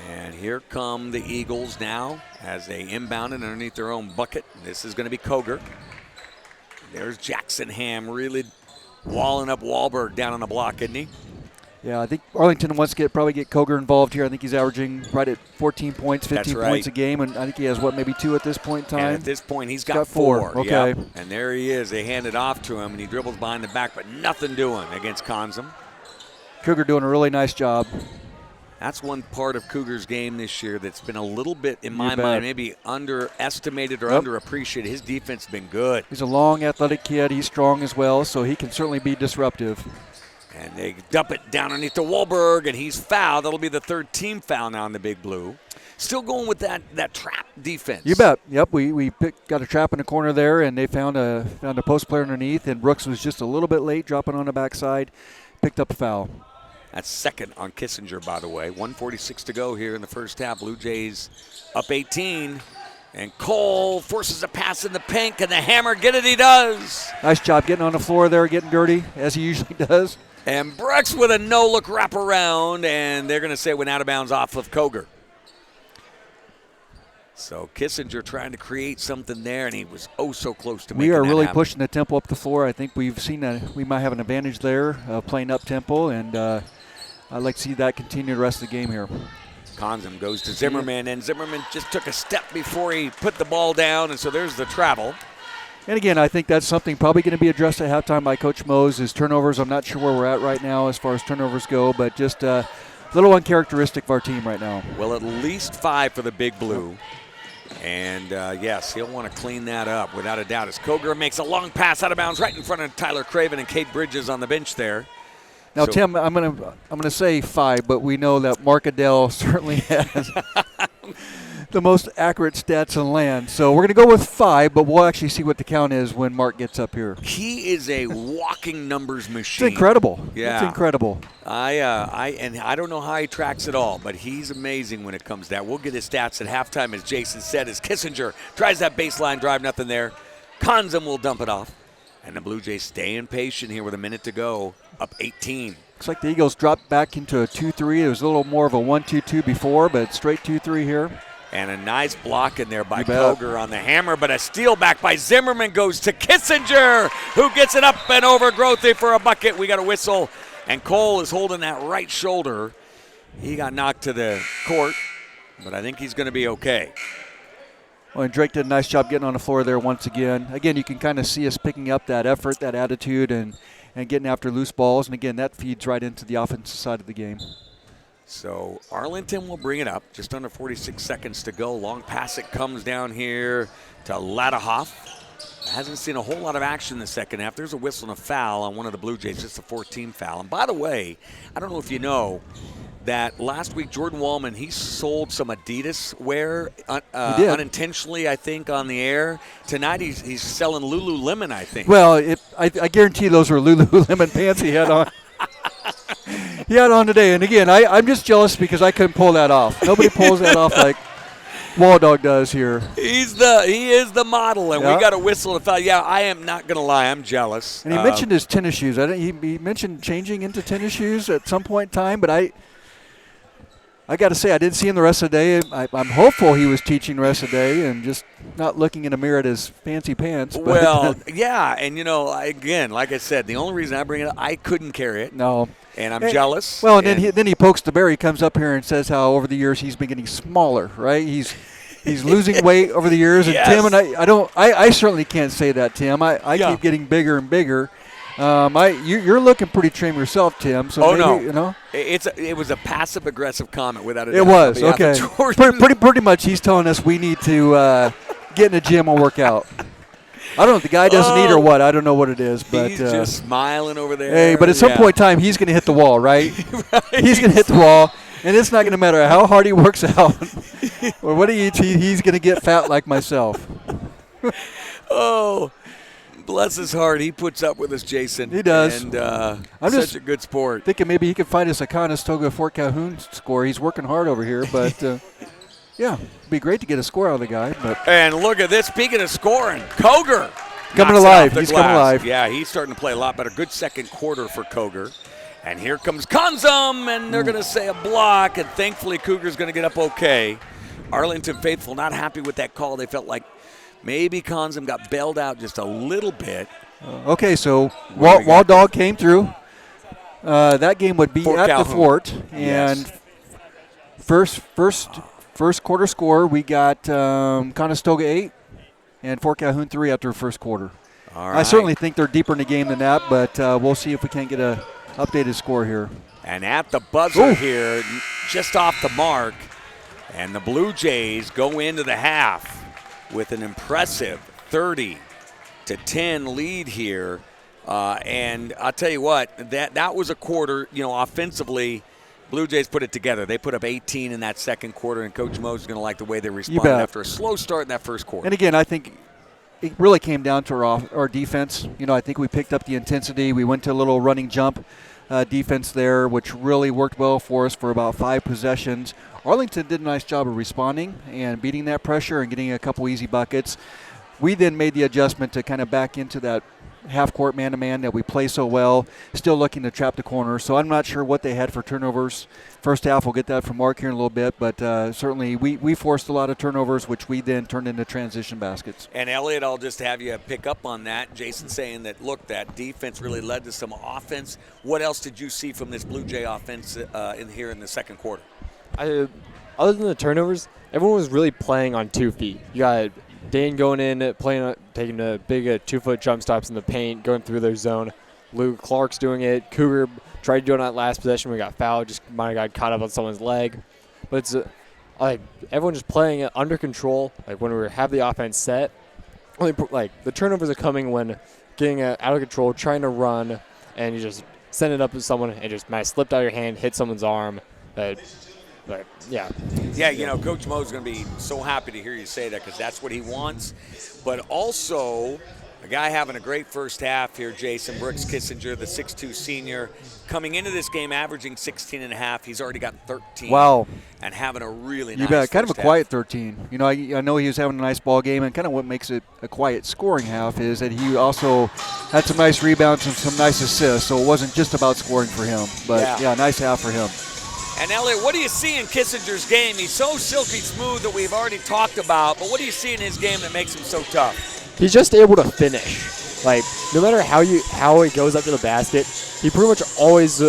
And here come the Eagles now as they inbound it underneath their own bucket. This is going to be Koger. There's Jackson Ham really walling up Wahlberg down on the block, isn't he? Yeah, I think Arlington wants to probably get Koger involved here. I think he's averaging right at 14 points, 15 points a game, and I think he has, maybe 2 at this point in time? And at this point, he's got 4. Okay. Yep. And there he is. They hand it off to him, and he dribbles behind the back, but nothing doing against Conzum. Cougar doing a really nice job. That's one part of Cougar's game this year that's been a little bit, in my mind, maybe underestimated or underappreciated. His defense has been good. He's a long, athletic kid. He's strong as well, so he can certainly be disruptive. And they dump it down underneath to Wahlberg, and he's fouled. That'll be the 3rd team foul now in the Big Blue. Still going with that trap defense. You bet. Yep, we got a trap in the corner there, and they found a post player underneath, and Brooks was just a little bit late, dropping on the backside, picked up a foul. That's second on Kissinger, by the way. 1:46 to go here in the first half. Blue Jays up 18. And Cole forces a pass in the pink, and the hammer, get it, he does. Nice job getting on the floor there, getting dirty, as he usually does. And Brooks with a no-look wraparound, and they're going to say it went out of bounds off of Koger. So Kissinger trying to create something there, and he was so close to making that happen. We are really pushing the tempo up the floor. I think we've seen we might have an advantage there playing up tempo, and I'd like to see that continue the rest of the game here. Conzum goes to Zimmerman, and Zimmerman just took a step before he put the ball down, and so there's the travel. And again, I think that's something probably going to be addressed at halftime by Coach Mose is turnovers. I'm not sure where we're at right now as far as turnovers go, but just a little uncharacteristic of our team right now. Well, at least 5 for the Big Blue. And, yes, he'll want to clean that up without a doubt as Koger makes a long pass out of bounds right in front of Tyler Craven and Kate Bridges on the bench there. Now, so, Tim, I'm gonna say 5, but we know that Mark Adele certainly has the most accurate stats in land. So we're going to go with 5, but we'll actually see what the count is when Mark gets up here. He is a walking numbers machine. It's incredible. Yeah. It's incredible. I don't know how he tracks it all, but he's amazing when it comes to that. We'll get his stats at halftime, as Jason said, as Kissinger tries that baseline drive, nothing there. Conzum will dump it off. And the Blue Jays staying patient here with a minute to go, up 18. Looks like the Eagles dropped back into a 2-3. It was a little more of a 1-2-2 before, but straight 2-3 here. And a nice block in there by Koger on the hammer, but a steal back by Zimmerman goes to Kissinger, who gets it up and over Grothe for a bucket. We got a whistle, and Cole is holding that right shoulder. He got knocked to the court, but I think he's going to be okay. Well, and Drake did a nice job getting on the floor there once again. Again, you can kind of see us picking up that effort, that attitude, and getting after loose balls. And, again, that feeds right into the offensive side of the game. So Arlington will bring it up. Just under 46 seconds to go. Long pass, it comes down here to Ladahoff. Hasn't seen a whole lot of action in the second half. There's a whistle and a foul on one of the Blue Jays, just a 14 foul. And by the way, I don't know if you know that last week Jordan Wallman, he sold some Adidas wear unintentionally, I think, on the air. Tonight he's selling Lululemon, I think. Well, I guarantee those were Lululemon pants he had on. He had on today. And, again, I'm just jealous because I couldn't pull that off. Nobody pulls that off like Wall Dog does here. He is the model, and we got a whistle and a foul. Yeah, I am not going to lie. I'm jealous. And he mentioned his tennis shoes. He mentioned changing into tennis shoes at some point in time, but I got to say, I didn't see him the rest of the day. I'm hopeful he was teaching the rest of the day and just not looking in a mirror at his fancy pants. But well, yeah, and, again, like I said, the only reason I bring it up, I couldn't carry it. No. And I'm jealous. Well, and then he pokes the bear. He comes up here and says how over the years he's been getting smaller, right? He's losing weight over the years. And yes. Tim and I certainly can't say that, Tim. I keep getting bigger and bigger. You're looking pretty trim yourself, Tim. So no. It was a passive-aggressive comment without a doubt. It was, okay. Pretty much he's telling us we need to get in the gym and work out. I don't know if the guy doesn't eat or what. I don't know what it is. But he's just smiling over there. Hey, but at some point in time, he's going to hit the wall, right? Right. He's going to hit the wall, and it's not going to matter how hard he works out or what he eats. He's going to get fat like myself. Oh, bless his heart. He puts up with us, Jason. He does. And I'm such just a good sport. Thinking maybe he could find us a Conestoga Fort Calhoun score. He's working hard over here, but yeah, it'd be great to get a score out of the guy. But and look at this. Speaking of scoring, Koger coming alive. He's coming alive. Yeah, he's starting to play a lot better. Good second quarter for Koger. And here comes Konzum, and they're going to say a block, and thankfully Cougar's going to get up okay. Arlington faithful not happy with that call. They felt like maybe Konzum got bailed out just a little bit. Okay, so Wall Dog came through. That game would be at the Fort, and first quarter score, we got Conestoga 8 and Fort Calhoun 3 after first quarter. All right. I certainly think they're deeper in the game than that, but we'll see if we can't get a updated score here. And at the buzzer here, just off the mark, and the Blue Jays go into the half with an impressive 30-10 lead here. And I'll tell you what, that was a quarter, offensively. Blue Jays put it together. They put up 18 in that second quarter, and Coach Mo's going to like the way they responded after a slow start in that first quarter. And again, I think it really came down to our defense. I think we picked up the intensity. We went to a little running jump defense there, which really worked well for us for about 5 possessions. Arlington did a nice job of responding and beating that pressure and getting a couple easy buckets. We then made the adjustment to kind of back into that half-court man-to-man that we play so well, still looking to trap the corner. So I'm not sure what they had for turnovers. First half, we'll get that from Mark here in a little bit, but certainly we forced a lot of turnovers, which we then turned into transition baskets. And, Elliot, I'll just have you pick up on that. Jason saying that, look, that defense really led to some offense. What else did you see from this Blue Jay offense in the second quarter? Other than the turnovers, everyone was really playing on 2 feet. You got Dane going in, taking a big 2-foot jump stops in the paint, going through their zone. Luke Clark's doing it. Cougar tried to do it on that last possession. We got fouled. Just might have got caught up on someone's leg. But it's everyone just playing it under control. Like when we have the offense set, the turnovers are coming when getting out of control, trying to run, and you just send it up to someone and just might slipped out of your hand, hit someone's arm. Yeah, Coach Mo's going to be so happy to hear you say that because that's what he wants. But also, a guy having a great first half here, Jason Brooks Kissinger, the 6'2 senior, coming into this game averaging 16.5. He's already got 13. Wow. And having a really nice first kind of a half. quiet 13. I know he was having a nice ball game, and kind of what makes it a quiet scoring half is that he also had some nice rebounds and some nice assists, so it wasn't just about scoring for him. But, yeah nice half for him. And, Elliot, what do you see in Kissinger's game? He's so silky smooth that we've already talked about, but what do you see in his game that makes him so tough? He's just able to finish. No matter how he goes up to the basket, he pretty much always,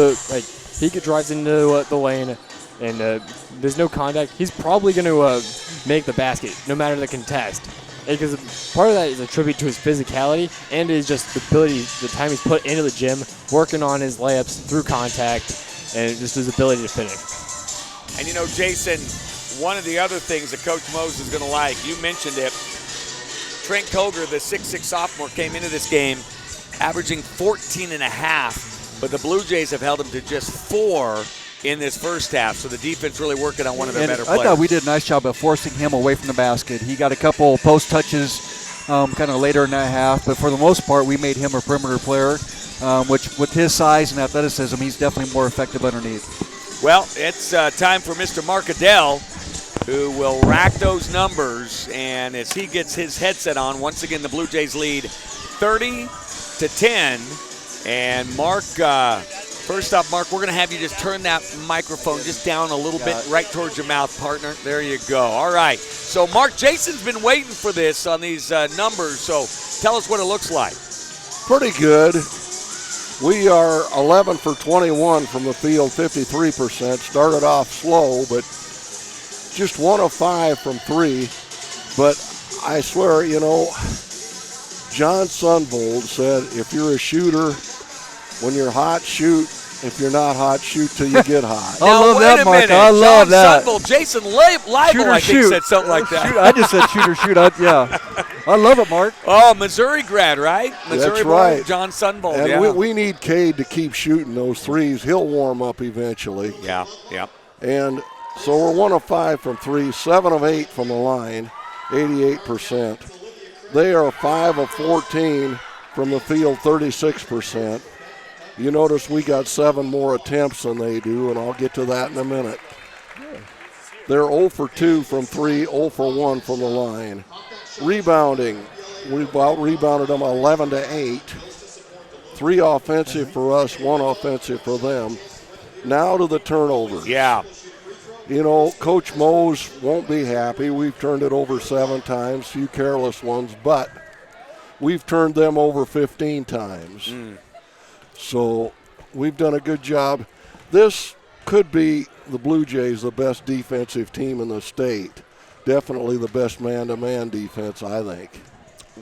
he drives into the lane, and there's no contact. He's probably going to make the basket, no matter the contest. Because part of that is a tribute to his physicality and is just the ability, the time he's put into the gym, working on his layups through contact, and just his ability to finish. And, Jason, one of the other things that Coach Mose is going to like, you mentioned it, Trent Koger, the 6'6 sophomore, came into this game averaging 14.5, but the Blue Jays have held him to just 4 in this first half, so the defense really working on one of their better players. I thought we did a nice job of forcing him away from the basket. He got a couple post touches kind of later in that half, but for the most part, we made him a perimeter player. Which with his size and athleticism, he's definitely more effective underneath. Well, it's time for Mr. Mark Adele, who will rack those numbers. And as he gets his headset on, once again, the Blue Jays lead 30-10. And Mark, first off, Mark, we're going to have you just turn that microphone just down a little bit right towards your mouth, partner. There you go. All right. So, Mark, Jason's been waiting for this on these numbers. So tell us what it looks like. Pretty good. We are 11 for 21 from the field, 53%. Started off slow, but just 1 of 5 from 3. But I swear, John Sunvold said, if you're a shooter, when you're hot, shoot. If you're not hot, shoot till you get hot. I Now, love wait that, a Mark. minute. I love John that. Sunville, Jason Leibel, I think, said something like that. Shoot, I just said shoot or shoot. Yeah. I love it, Mark. Oh, Missouri grad, right? Missouri That's boy, right. John Sunville. And yeah. we need Cade to keep shooting those threes. He'll warm up eventually. Yeah. And so we're 1 of 5 from 3, 7 of 8 from the line, 88%. They are 5 of 14 from the field, 36%. You notice we got 7 more attempts than they do, and I'll get to that in a minute. They're 0 for 2 from 3, 0 for 1 from the line. Rebounding, we've out-rebounded them 11 to 8. 3 offensive for us, 1 offensive for them. Now to the turnovers. Yeah. You know, Coach Mose won't be happy. We've turned it over 7 times, few careless ones, but we've turned them over 15 times. So we've done a good job. This could be the Blue Jays, the best defensive team in the state. Definitely the best man-to-man defense, I think.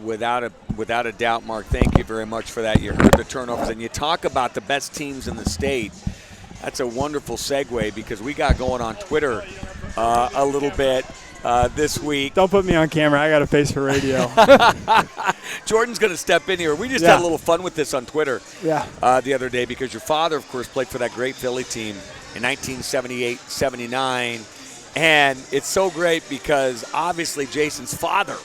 Without a doubt, Mark, thank you very much for that. You heard the turnovers, and you talk about the best teams in the state. That's a wonderful segue because we got going on Twitter a little bit this week. Don't put me on camera. I got a face for radio. Jordan's going to step in here. We just had a little fun with this on Twitter the other day because your father, of course, played for that great Philly team in 1978-79. And it's so great because obviously Jason's father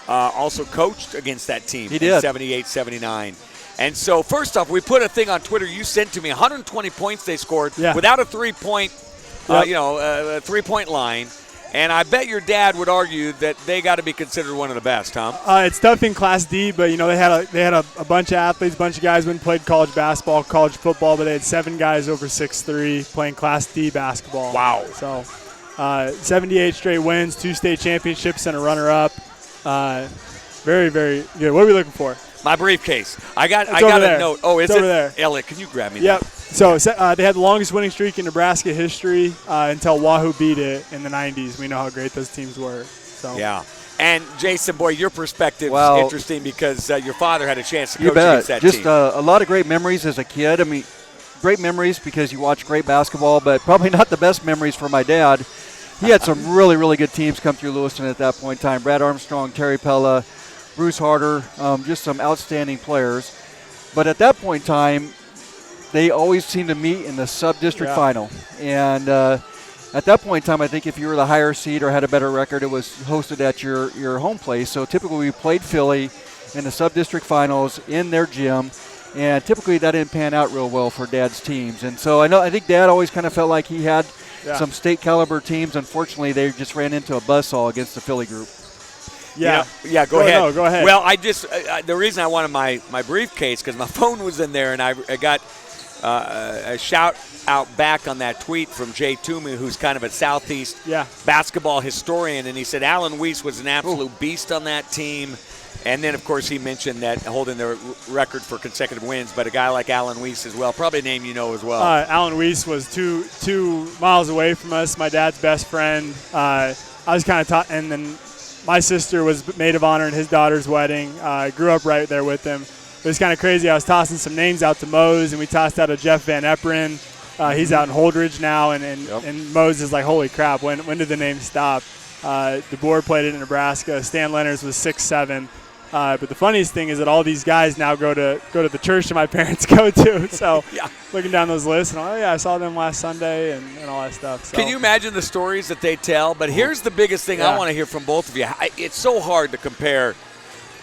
also coached against that team in 78-79. And so first off, we put a thing on Twitter you sent to me, 120 points they scored without a three-point, three-point line. And I bet your dad would argue that they got to be considered one of the best, huh? It's tough in Class D, but they had a bunch of athletes, a bunch of guys who played college basketball, college football, but they had 7 guys over 6'3" playing Class D basketball. Wow! So 78 straight wins, 2 state championships, and a runner-up. Very, very good. What are we looking for? My briefcase. I got a note. Oh, is it's it? Over there. Elliot, can you grab me Yep. that? So they had the longest winning streak in Nebraska history until Wahoo beat it in the 90s. We know how great those teams were. So yeah. And Jason, boy, your perspective is interesting because your father had a chance to coach against that team. Just a lot of great memories as a kid. I mean, great memories because you watch great basketball, but probably not the best memories for my dad. He had some really, really good teams come through Lewiston at that point in time. Brad Armstrong, Terry Pella, Bruce Harder, just some outstanding players. But at that point in time, they always seemed to meet in the sub-district final. And at that point in time, I think if you were the higher seed or had a better record, it was hosted at your home place. So typically we played Philly in the sub-district finals in their gym. And typically that didn't pan out real well for Dad's teams. And so I think Dad always kind of felt like he had some state caliber teams. Unfortunately, they just ran into a buzzsaw against the Philly group. Yeah. Go ahead. No, go ahead. Well, I just the reason I wanted my briefcase because my phone was in there, and I got a shout out back on that tweet from Jay Toomey, who's kind of a Southeast basketball historian, and he said Alan Weiss was an absolute beast on that team. And then, of course, he mentioned that holding the record for consecutive wins, but a guy like Alan Weiss as well, probably a name you know as well. Alan Weiss was two miles away from us, my dad's best friend. I was kind of taught, and then my sister was maid of honor in his daughter's wedding. I grew up right there with him. It was kind of crazy. I was tossing some names out to Mose, and we tossed out a Jeff Van Eperen. He's out in Holdridge now, and Mose is like, holy crap, when did the name stop? DeBoer played it in Nebraska. Stan Leonard's was 6'7". But the funniest thing is that all these guys now go to the church that my parents go to. So looking down those lists, and I saw them last Sunday and all that stuff. So. Can you imagine the stories that they tell? But here's the biggest thing I want to hear from both of you. It's so hard to compare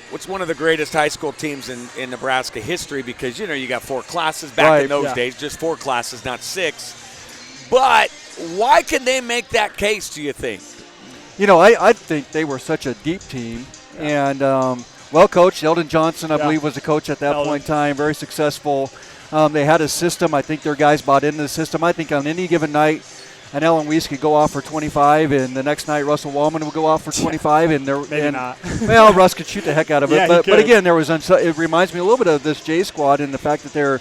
what's one of the greatest high school teams in Nebraska history because, you got 4 classes back in those days, just 4 classes, not 6. But why can they make that case, do you think? I think they were such a deep team and well coached. Eldon Johnson, I believe, was the coach at that point in time, very successful. They had a system. I think their guys bought into the system. I think on any given night, and Alan Weiss could go off for 25, and the next night Russell Wallman would go off for 25. Maybe not. Well, Russ could shoot the heck out of it. Yeah, but again, it reminds me a little bit of this J squad and the fact that they're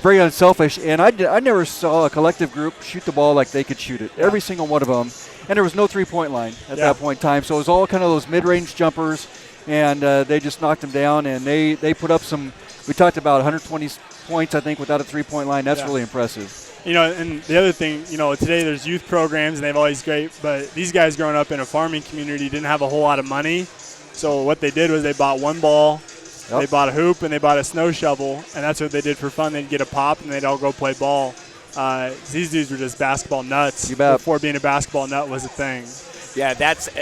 very unselfish. And I never saw a collective group shoot the ball like they could shoot it. Every single one of them. And there was no three-point line at that point in time. So it was all kind of those mid-range jumpers. And they just knocked them down, and they put up some we talked about 120 points, I think, without a three-point line. That's really impressive. You know, and the other thing, you know, today there's youth programs and they've always great, but these guys growing up in a farming community didn't have a whole lot of money. So what they did was they bought one ball, they bought a hoop, and they bought a snow shovel, and that's what they did for fun. They'd get a pop and they'd all go play ball. These dudes were just basketball nuts before being a basketball nut was a thing. Yeah,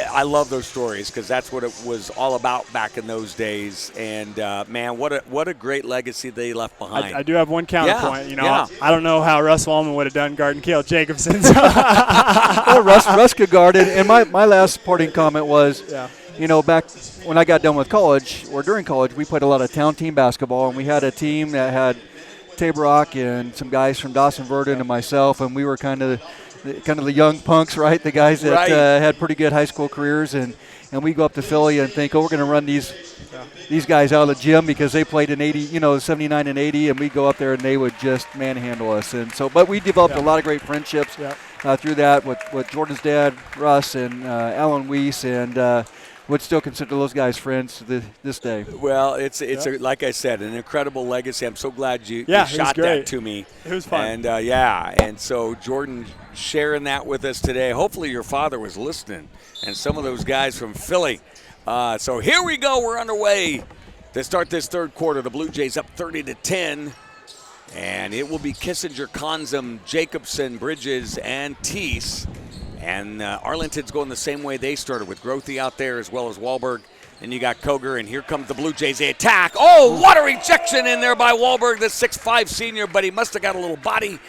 I love those stories because that's what it was all about back in those days. And man, what a great legacy they left behind. I do have one counterpoint. I don't know how Russ Wallman would have done guarding Cale Jacobson. Well, Russ could guard it. And my last parting comment was, you know, back when I got done with college or during college, we played a lot of town team basketball, and we had a team that had Tabrock and some guys from Dawson Verdon and myself, and we were kind of the young punks, right? The guys that had pretty good high school careers, and we go up to Philly and think, we're going to run these guys out of the gym because they played in 80, 79 and 80, and we go up there and they would just manhandle us. And so, but we developed a lot of great friendships through that with Jordan's dad, Russ, and Alan Weiss, and would still consider those guys friends to this day. Well, it's like I said, an incredible legacy. I'm so glad you shot that to me. It was fun. And and so Jordan sharing that with us today. Hopefully your father was listening, and some of those guys from Philly. So here we go. We're underway to start this third quarter. The Blue Jays up 30-10, and it will be Kissinger, Conzum, Jacobson, Bridges, and Teese. And Arlington's going the same way they started, with Grothe out there as well as Wahlberg. And you got Koger, and here comes the Blue Jays. They attack. Oh, what a rejection in there by Wahlberg, the 6'5 senior, but he must have got a little body.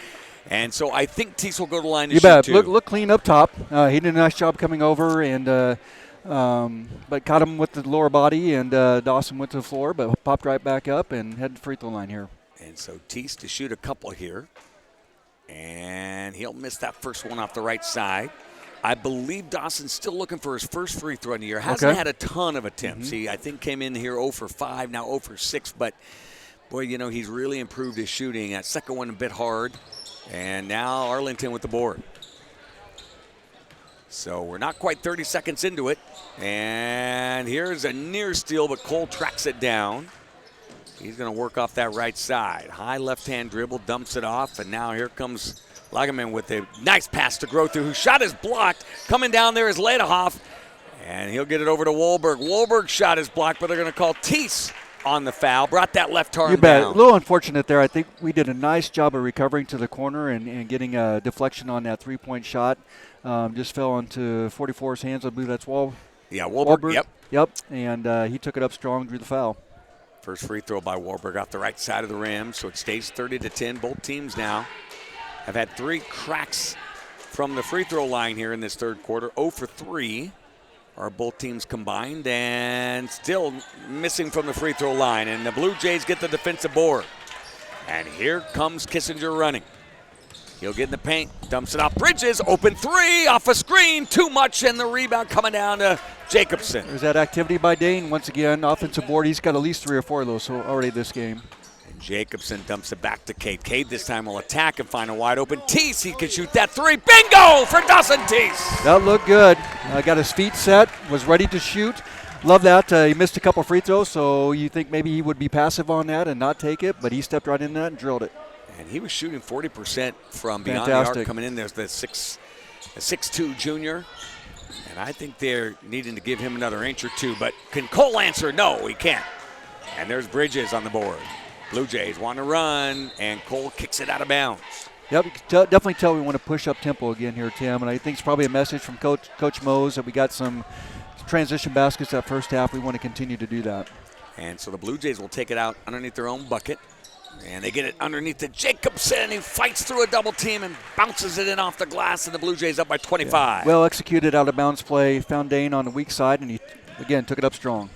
And so I think Teese will go to the line to shoot bet. too. Look clean up top. He did a nice job coming over, and but caught him with the lower body, and Dawson went to the floor, but popped right back up and headed to the free throw line here. And so Teese to shoot a couple here. And he'll miss that first one off the right side. I believe Dawson's still looking for his first free throw in the year. Hasn't had a ton of attempts. He, I think, came in here 0 for 5, now 0 for 6. But, boy, he's really improved his shooting. That second one a bit hard. And now Arlington with the board. So we're not quite 30 seconds into it. And here's a near steal, but Cole tracks it down. He's going to work off that right side. High left-hand dribble, dumps it off, and now here comes Lagerman with a nice pass to Grothe, whose shot is blocked. Coming down there is Ladehoff, and he'll get it over to Wahlberg. Wahlberg's shot is blocked, but they're going to call Teese on the foul. Brought that left arm down. A little unfortunate there. I think we did a nice job of recovering to the corner and getting a deflection on that three-point shot. Just fell into 44's hands. I believe that's Wahlberg. Yep. And he took it up strong, drew the foul. First free throw by Wahlberg off the right side of the rim, so it stays 30-10. Both teams now have had 3 cracks from the free throw line here in this third quarter. 0 for 3 are both teams combined, and still missing from the free throw line. And the Blue Jays get the defensive board. And here comes Kissinger running. He'll get in the paint, dumps it off. Bridges, open 3, off a screen, too much, and the rebound coming down to Jacobson. There's that activity by Dane. Once again, offensive board. He's got at least 3 or 4 of those already this game. And Jacobson dumps it back to Cade. Cade this time will attack and find a wide open Teese. He can shoot that 3. Bingo for Dawson Teese. That looked good. Got his feet set, was ready to shoot. Love that. He missed a couple free throws, so you think maybe he would be passive on that and not take it, but he stepped right in that and drilled it. And he was shooting 40% from beyond the arc coming in. There's the 6'2 junior. And I think they're needing to give him another inch or 2. But can Cole answer? No, he can't. And there's Bridges on the board. Blue Jays want to run, and Cole kicks it out of bounds. Yep, you can definitely tell we want to push up tempo again here, Tim. And I think it's probably a message from Coach Mose that we got some transition baskets that first half. We want to continue to do that. And so the Blue Jays will take it out underneath their own bucket. And they get it underneath to Jacobson. He fights through a double team and bounces it in off the glass, and the Blue Jays up by 25. Yeah. Well executed out of bounds play. Found Dane on the weak side, and he, again, took it up strong.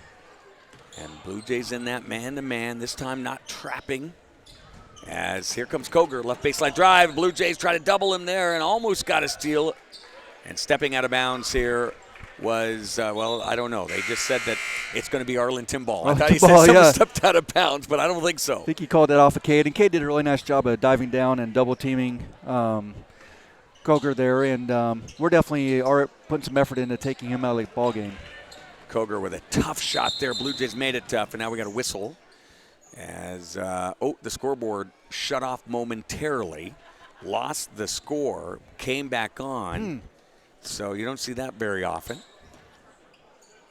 And Blue Jays in that man-to-man, this time not trapping. As here comes Koger, left baseline drive. Blue Jays try to double him there and almost got a steal. And stepping out of bounds here was, I don't know. They just said that it's going to be Arlington ball. I thought he said someone stepped out of bounds, but I don't think so. I think he called that off of Cade, and Cade did a really nice job of diving down and double teaming Koger there, and we're definitely putting some effort into taking him out of the ball game. Koger with a tough shot there. Blue Jays made it tough, and now we got a whistle. As, the scoreboard shut off momentarily, lost the score, came back on. So you don't see that very often.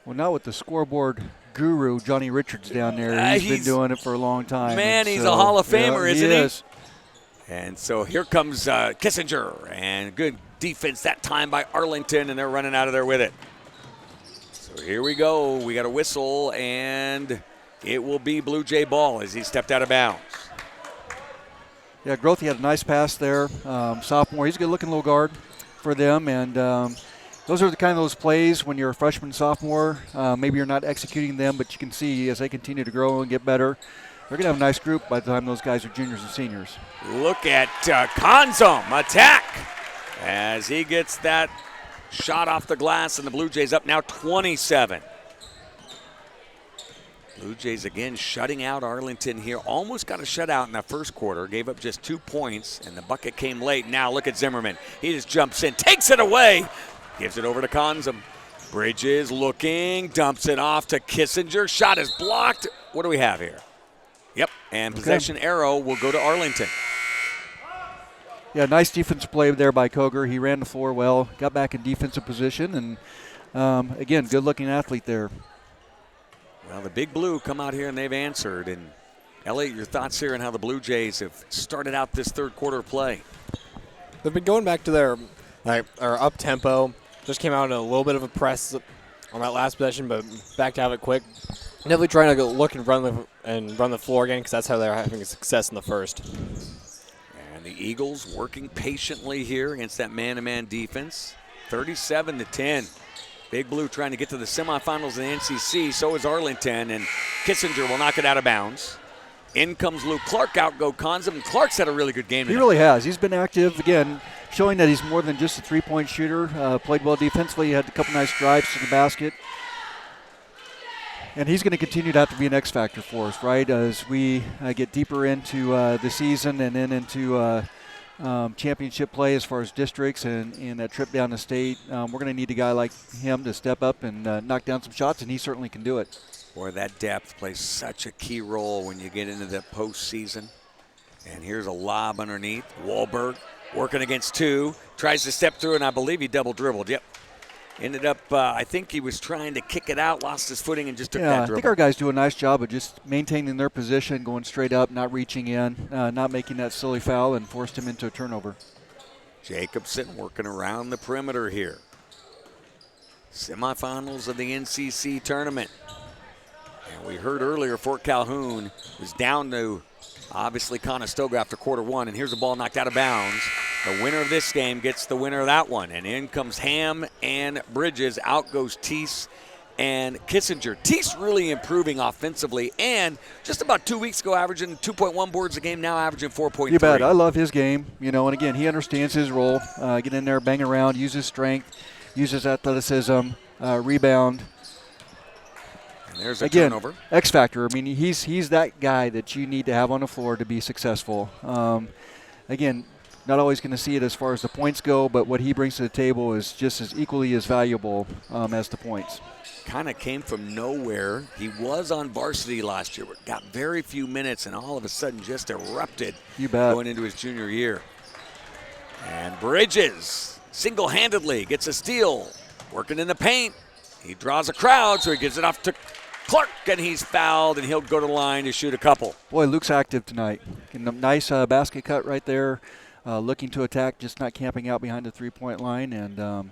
Well, not with the scoreboard guru, Johnny Richards, down there. He's been doing it for a long time. Man, he's a Hall of Famer, isn't he? Is. And so here comes Kissinger, and good defense that time by Arlington, and they're running out of there with it. So here we go. We got a whistle, and it will be Blue Jay ball as he stepped out of bounds. Yeah, Grothe had a nice pass there. Sophomore, he's a good-looking little guard for them, and those are the kind of those plays when you're a freshman, sophomore. Maybe you're not executing them, but you can see as they continue to grow and get better, they're going to have a nice group by the time those guys are juniors and seniors. Look at Konzum attack as he gets that shot off the glass, and the Blue Jays up now 27. Blue Jays again shutting out Arlington here. Almost got a shutout in the first quarter. Gave up just 2 points, and the bucket came late. Now look at Zimmerman. He just jumps in, takes it away, gives it over to Konzum. Bridges looking, dumps it off to Kissinger. Shot is blocked. What do we have here? Yep, and possession arrow will go to Arlington. Yeah, nice defensive play there by Koger. He ran the floor well, got back in defensive position, and again, good-looking athlete there. Well, the Big Blue come out here and they've answered. And Elliot, your thoughts here on how the Blue Jays have started out this third quarter of play? They've been going back to their up tempo. Just came out in a little bit of a press on that last possession, but back to have it quick. Definitely trying to go look and run the floor again, because that's how they're having success in the first. And the Eagles working patiently here against that man-to-man defense. 37-10. Big Blue trying to get to the semifinals of the NCC. So is Arlington, and Kissinger will knock it out of bounds. In comes Luke Clark, out go Konzum. Clark's had a really good game tonight. He really has. He's been active, again, showing that he's more than just a three-point shooter. Played well defensively. He had a couple nice drives to the basket. And he's going to continue to have to be an X factor for us, right? As we get deeper into the season and then into championship play as far as districts and that trip down the state, we're going to need a guy like him to step up and knock down some shots, and he certainly can do it. Boy, that depth plays such a key role when you get into the postseason. And here's a lob underneath. Wahlberg working against two, tries to step through, and I believe he double dribbled. Yep. Ended up, I think he was trying to kick it out, lost his footing, and just took that dribble. I think our guys do a nice job of just maintaining their position, going straight up, not reaching in, not making that silly foul, and forced him into a turnover. Jacobson working around the perimeter here. Semifinals of the NCC tournament. And we heard earlier Fort Calhoun was down to, obviously, Conestoga after quarter one, and here's the ball knocked out of bounds. The winner of this game gets the winner of that one. And in comes Ham and Bridges. Out goes Teese and Kissinger. Teese really improving offensively, and just about 2 weeks ago averaging 2.1 boards a game, now averaging 4.3. You bet. I love his game. And again, he understands his role. Get in there, bang around, use his strength, use his athleticism, rebound. And there's a turnover. X factor. I mean, he's that guy that you need to have on the floor to be successful. Again, not always going to see it as far as the points go, but what he brings to the table is just as equally as valuable as the points. Kind of came from nowhere. He was on varsity last year, but got very few minutes, and all of a sudden just erupted going into his junior year. And Bridges single-handedly gets a steal, working in the paint. He draws a crowd, so he gives it off to Clark, and he's fouled, and he'll go to the line to shoot a couple. Boy, Luke's active tonight. Getting a nice basket cut right there. Looking to attack, just not camping out behind the three-point line. And I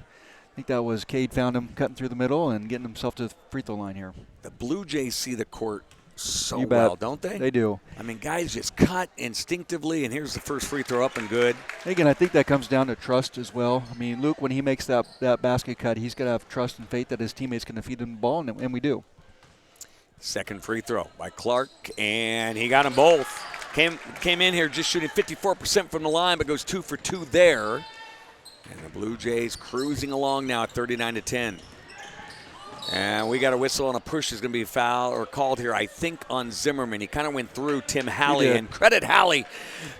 think that was Cade found him cutting through the middle and getting himself to the free throw line here. The Blue Jays see the court so well, don't they? They do. I mean, guys just cut instinctively, and here's the first free throw up and good. Again, I think that comes down to trust as well. I mean, Luke, when he makes that basket cut, he's got to have trust and faith that his teammate's going to feed him the ball, and we do. Second free throw by Clark, and he got them both. Came in here just shooting 54% from the line, but goes 2 for 2 there. And the Blue Jays cruising along now at 39-10. And we got a whistle, and a push is going to be foul or called here, I think, on Zimmerman. He kind of went through Tim Halley, and credit Halley.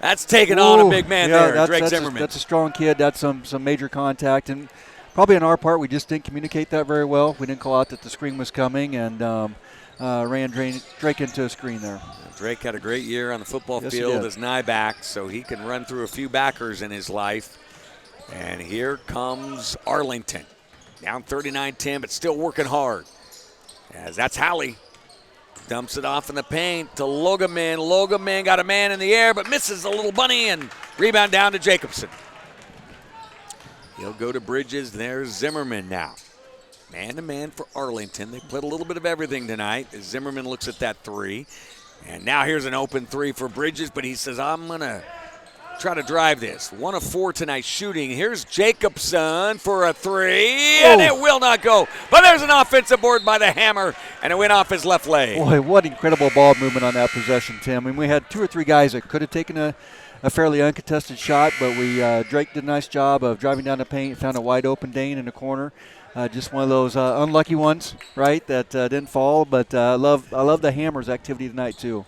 That's taking on a big man there, Drake Zimmerman. That's a strong kid. That's some major contact. And probably on our part, we just didn't communicate that very well. We didn't call out that the screen was coming, and ran Drake into a screen there. Drake had a great year on the football Yes, he field did. as nigh back, so he can run through a few backers in his life. And here comes Arlington. Down 39-10, but still working hard. As that's Halley. Dumps it off in the paint to Logaman. Logaman got a man in the air, but misses a little bunny, and rebound down to Jacobson. He'll go to Bridges. There's Zimmerman now. Man-to-man for Arlington. They played a little bit of everything tonight as Zimmerman looks at that three. And now here's an open three for Bridges, but he says, I'm going to try to drive this. 1 of 4 tonight shooting. Here's Jacobson for a three, and it will not go. But there's an offensive board by the Hammer, and it went off his left leg. Boy, what incredible ball movement on that possession, Tim. I mean, we had 2 or 3 guys that could have taken a fairly uncontested shot, but Drake did a nice job of driving down the paint, found a wide open Dane in the corner. Just one of those unlucky ones, right, that didn't fall. But I love the Hammer's activity tonight, too.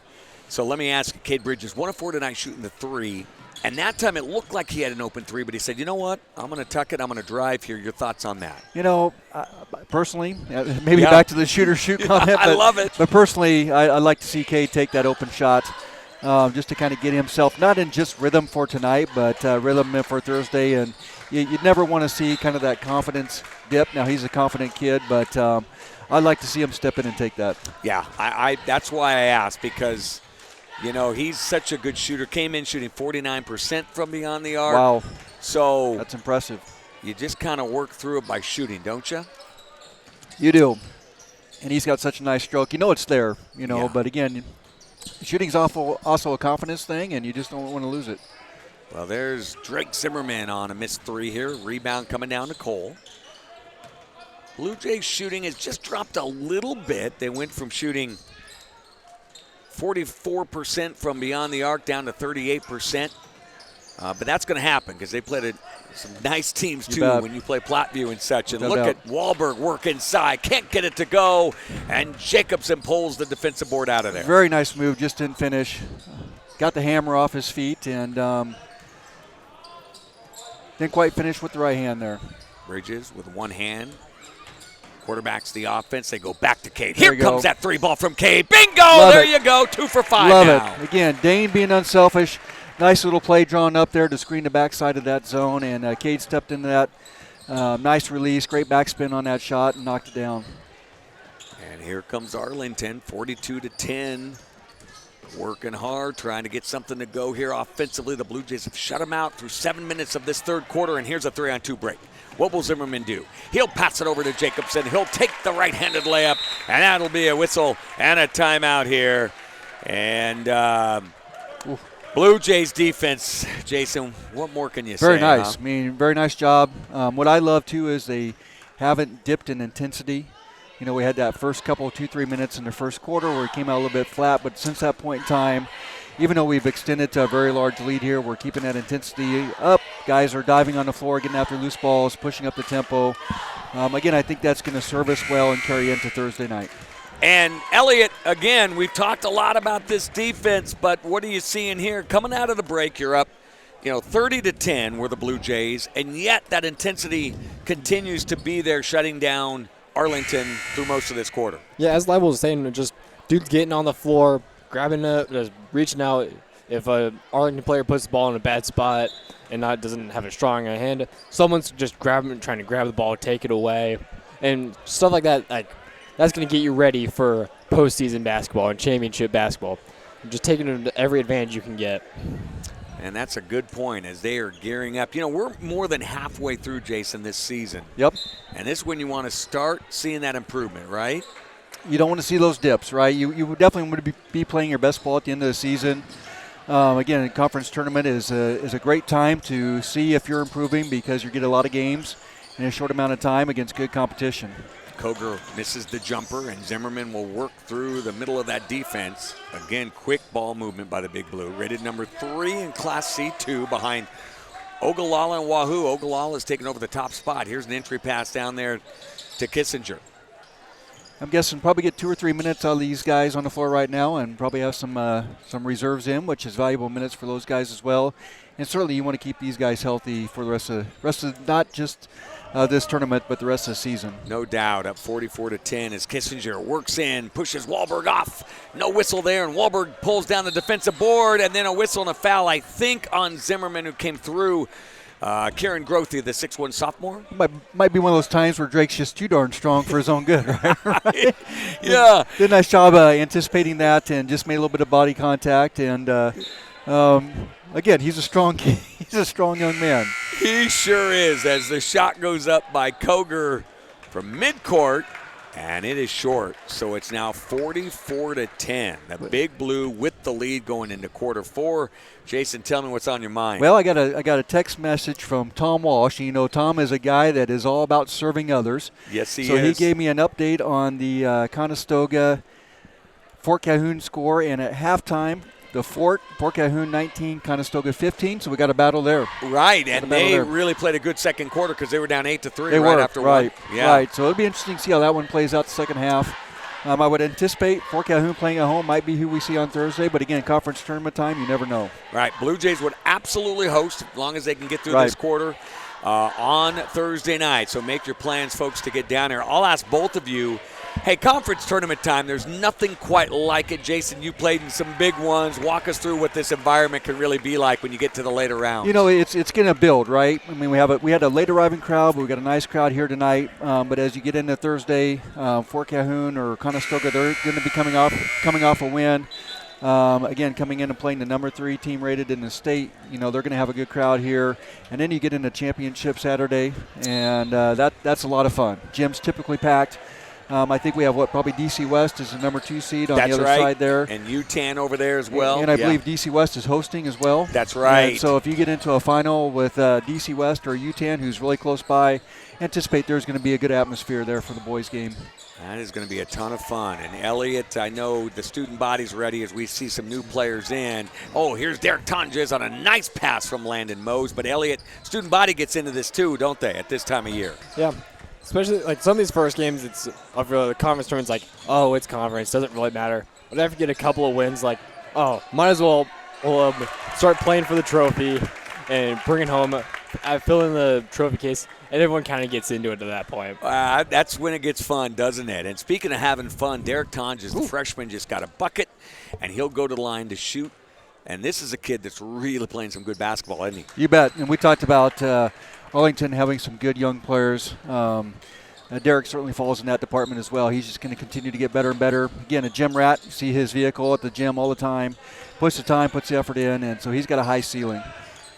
So let me ask you, Cade Bridges, 1 of 4 tonight shooting the three. And that time it looked like he had an open three, but he said, you know what, I'm going to tuck it, I'm going to drive here. Your thoughts on that? You know, personally, maybe back to the shoot comment. I love it. But personally, I'd like to see Cade take that open shot just to kind of get himself not in just rhythm for tonight, but rhythm for Thursday. And you'd never want to see kind of that confidence dip. Now, he's a confident kid, but I'd like to see him step in and take that. Yeah, I that's why I asked, because – you know, he's such a good shooter. Came in shooting 49% from beyond the arc. Wow. So that's impressive. You just kind of work through it by shooting, don't you? You do. And he's got such a nice stroke. You know it's there, Yeah. But again, shooting's also a confidence thing, and you just don't want to lose it. Well, there's Drake Zimmerman on a missed three here. Rebound coming down to Cole. Blue Jays shooting has just dropped a little bit. They went from shooting 44% from beyond the arc down to 38%. But that's going to happen because they played some nice teams, too, when you play Platteview and such. And look at Wahlberg work inside. Can't get it to go. And Jacobson pulls the defensive board out of there. Very nice move. Just didn't finish. Got the hammer off his feet and didn't quite finish with the right hand there. Bridges with one hand. Quarterbacks the offense. They go back to Cade. Here comes that three ball from Cade. Bingo! There you go. 2 for 5 Love now. it. Again, Dane being unselfish. Nice little play drawn up there to screen the backside of that zone, and Cade stepped into that. Nice release. Great backspin on that shot and knocked it down. And here comes Arlington, 42-10. Working hard, trying to get something to go here offensively. The Blue Jays have shut them out through 7 minutes of this third quarter, and here's a 3-on-2 break. What will Zimmerman do? He'll pass it over to Jacobson. He'll take the right-handed layup, and that'll be a whistle and a timeout here. And Blue Jays defense, Jason, what more can you say? Very nice. Huh? I mean, very nice job. What I love, too, is they haven't dipped in intensity. You know, we had that first couple, 2-3 minutes in the first quarter where it came out a little bit flat, but since that point in time, even though we've extended to a very large lead here, we're keeping that intensity up. Guys are diving on the floor, getting after loose balls, pushing up the tempo. Again, I think that's going to serve us well and carry into Thursday night. And Elliott, again, we've talked a lot about this defense, but what are you seeing here? Coming out of the break, you're up, 30-10 were the Blue Jays, and yet that intensity continues to be there, shutting down Arlington through most of this quarter. Yeah, as Leibel was saying, just dudes getting on the floor, grabbing it, just reaching out. If a Arlington player puts the ball in a bad spot and doesn't have a strong hand, someone's just trying to grab the ball, take it away, and stuff like that. Like that's going to get you ready for postseason basketball and championship basketball. Just taking every advantage you can get. And that's a good point as they are gearing up. We're more than halfway through, Jason, this season. Yep. And this is when you want to start seeing that improvement, right? You don't want to see those dips, right? You definitely want to be playing your best ball at the end of the season. Again, a conference tournament is a great time to see if you're improving because you get a lot of games in a short amount of time against good competition. Koger misses the jumper, and Zimmerman will work through the middle of that defense. Again, quick ball movement by the Big Blue. Rated number 3 in Class C2 behind Ogallala and Wahoo. Ogallala is taking over the top spot. Here's an entry pass down there to Kissinger. I'm guessing probably get 2 or 3 minutes out of these guys on the floor right now, and probably have some reserves in, which is valuable minutes for those guys as well. And certainly you want to keep these guys healthy for the rest of not just this tournament, but the rest of the season. No doubt, up 44-10 as Kissinger works in, pushes Wahlberg off. No whistle there, and Wahlberg pulls down the defensive board, and then a whistle and a foul, I think, on Zimmerman, who came through. Kieran Grothe, the 6'1 sophomore. Might be one of those times where Drake's just too darn strong for his own good, right? Yeah. Did a nice job anticipating that and just made a little bit of body contact. And, again, he's a strong kid. He's a strong young man. He sure is, as the shot goes up by Koger from midcourt, and it is short. So it's now 44-10. The Big Blue with the lead going into quarter 4. Jason, tell me what's on your mind. Well, I got a text message from Tom Walsh. You know, Tom is a guy that is all about serving others. Yes, he is. So he gave me an update on the Conestoga Fort Calhoun score, and at halftime, the Fort Calhoun 19, Conestoga 15. So we got a battle there. Right, and they really played a good second quarter because they were down 8-3 after one. Yeah. Right. So it'll be interesting to see how that one plays out the second half. I would anticipate Fort Calhoun playing at home might be who we see on Thursday, but again, conference tournament time, you never know. Right. Blue Jays would absolutely host as long as they can get through this quarter on Thursday night. So make your plans, folks, to get down there. I'll ask both of you, hey, conference tournament time, there's nothing quite like it. Jason, you played in some big ones. Walk us through what this environment can really be like when you get to the later rounds. You know, it's going to build, right? I mean, we had a late arriving crowd, but we got a nice crowd here tonight. But as you get into Thursday, Fort Calhoun or Conestoga, they're going to be coming off a win. Again, coming in and playing the number 3 team rated in the state. You know, they're going to have a good crowd here. And then you get into championship Saturday, and that's a lot of fun. Gym's typically packed. I think we have probably DC West is the number 2 seed on the other side there. And UTAN over there as well. And I believe DC West is hosting as well. That's right. And so if you get into a final with DC West or UTAN, who's really close by, anticipate there's going to be a good atmosphere there for the boys game. That is going to be a ton of fun. And Elliott, I know the student body's ready as we see some new players in. Oh, here's Derek Tonjes on a nice pass from Landon Mose. But Elliott, student body gets into this too, don't they, at this time of year? Yeah. Especially like some of these first games, it's of the conference tournament's like, oh, it's conference, doesn't really matter. But after you get a couple of wins, like, oh, might as well start playing for the trophy and bring it home, fill in the trophy case, and everyone kind of gets into it at that point. That's when it gets fun, doesn't it? And speaking of having fun, Derek Tonjes, the freshman, just got a bucket, and he'll go to the line to shoot. And this is a kid that's really playing some good basketball, isn't he? You bet. And we talked about Arlington having some good young players. Derek certainly falls in that department as well. He's just going to continue to get better and better. Again, a gym rat. You see his vehicle at the gym all the time. Puts the time, puts the effort in, and so he's got a high ceiling.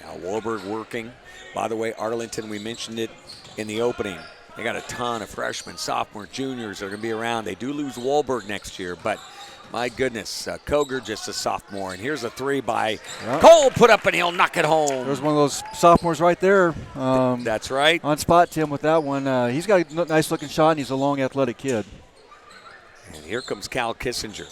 Now Wahlberg working. By the way, Arlington, we mentioned it in the opening. They got a ton of freshmen, sophomore, juniors that are going to be around. They do lose Wahlberg next year, but my goodness, Koger just a sophomore. And here's a 3 by Cole, put up and he'll knock it home. There's one of those sophomores right there. That's right. On spot, Tim, with that one. He's got a nice-looking shot, and he's a long, athletic kid. And here comes Cal Kissinger.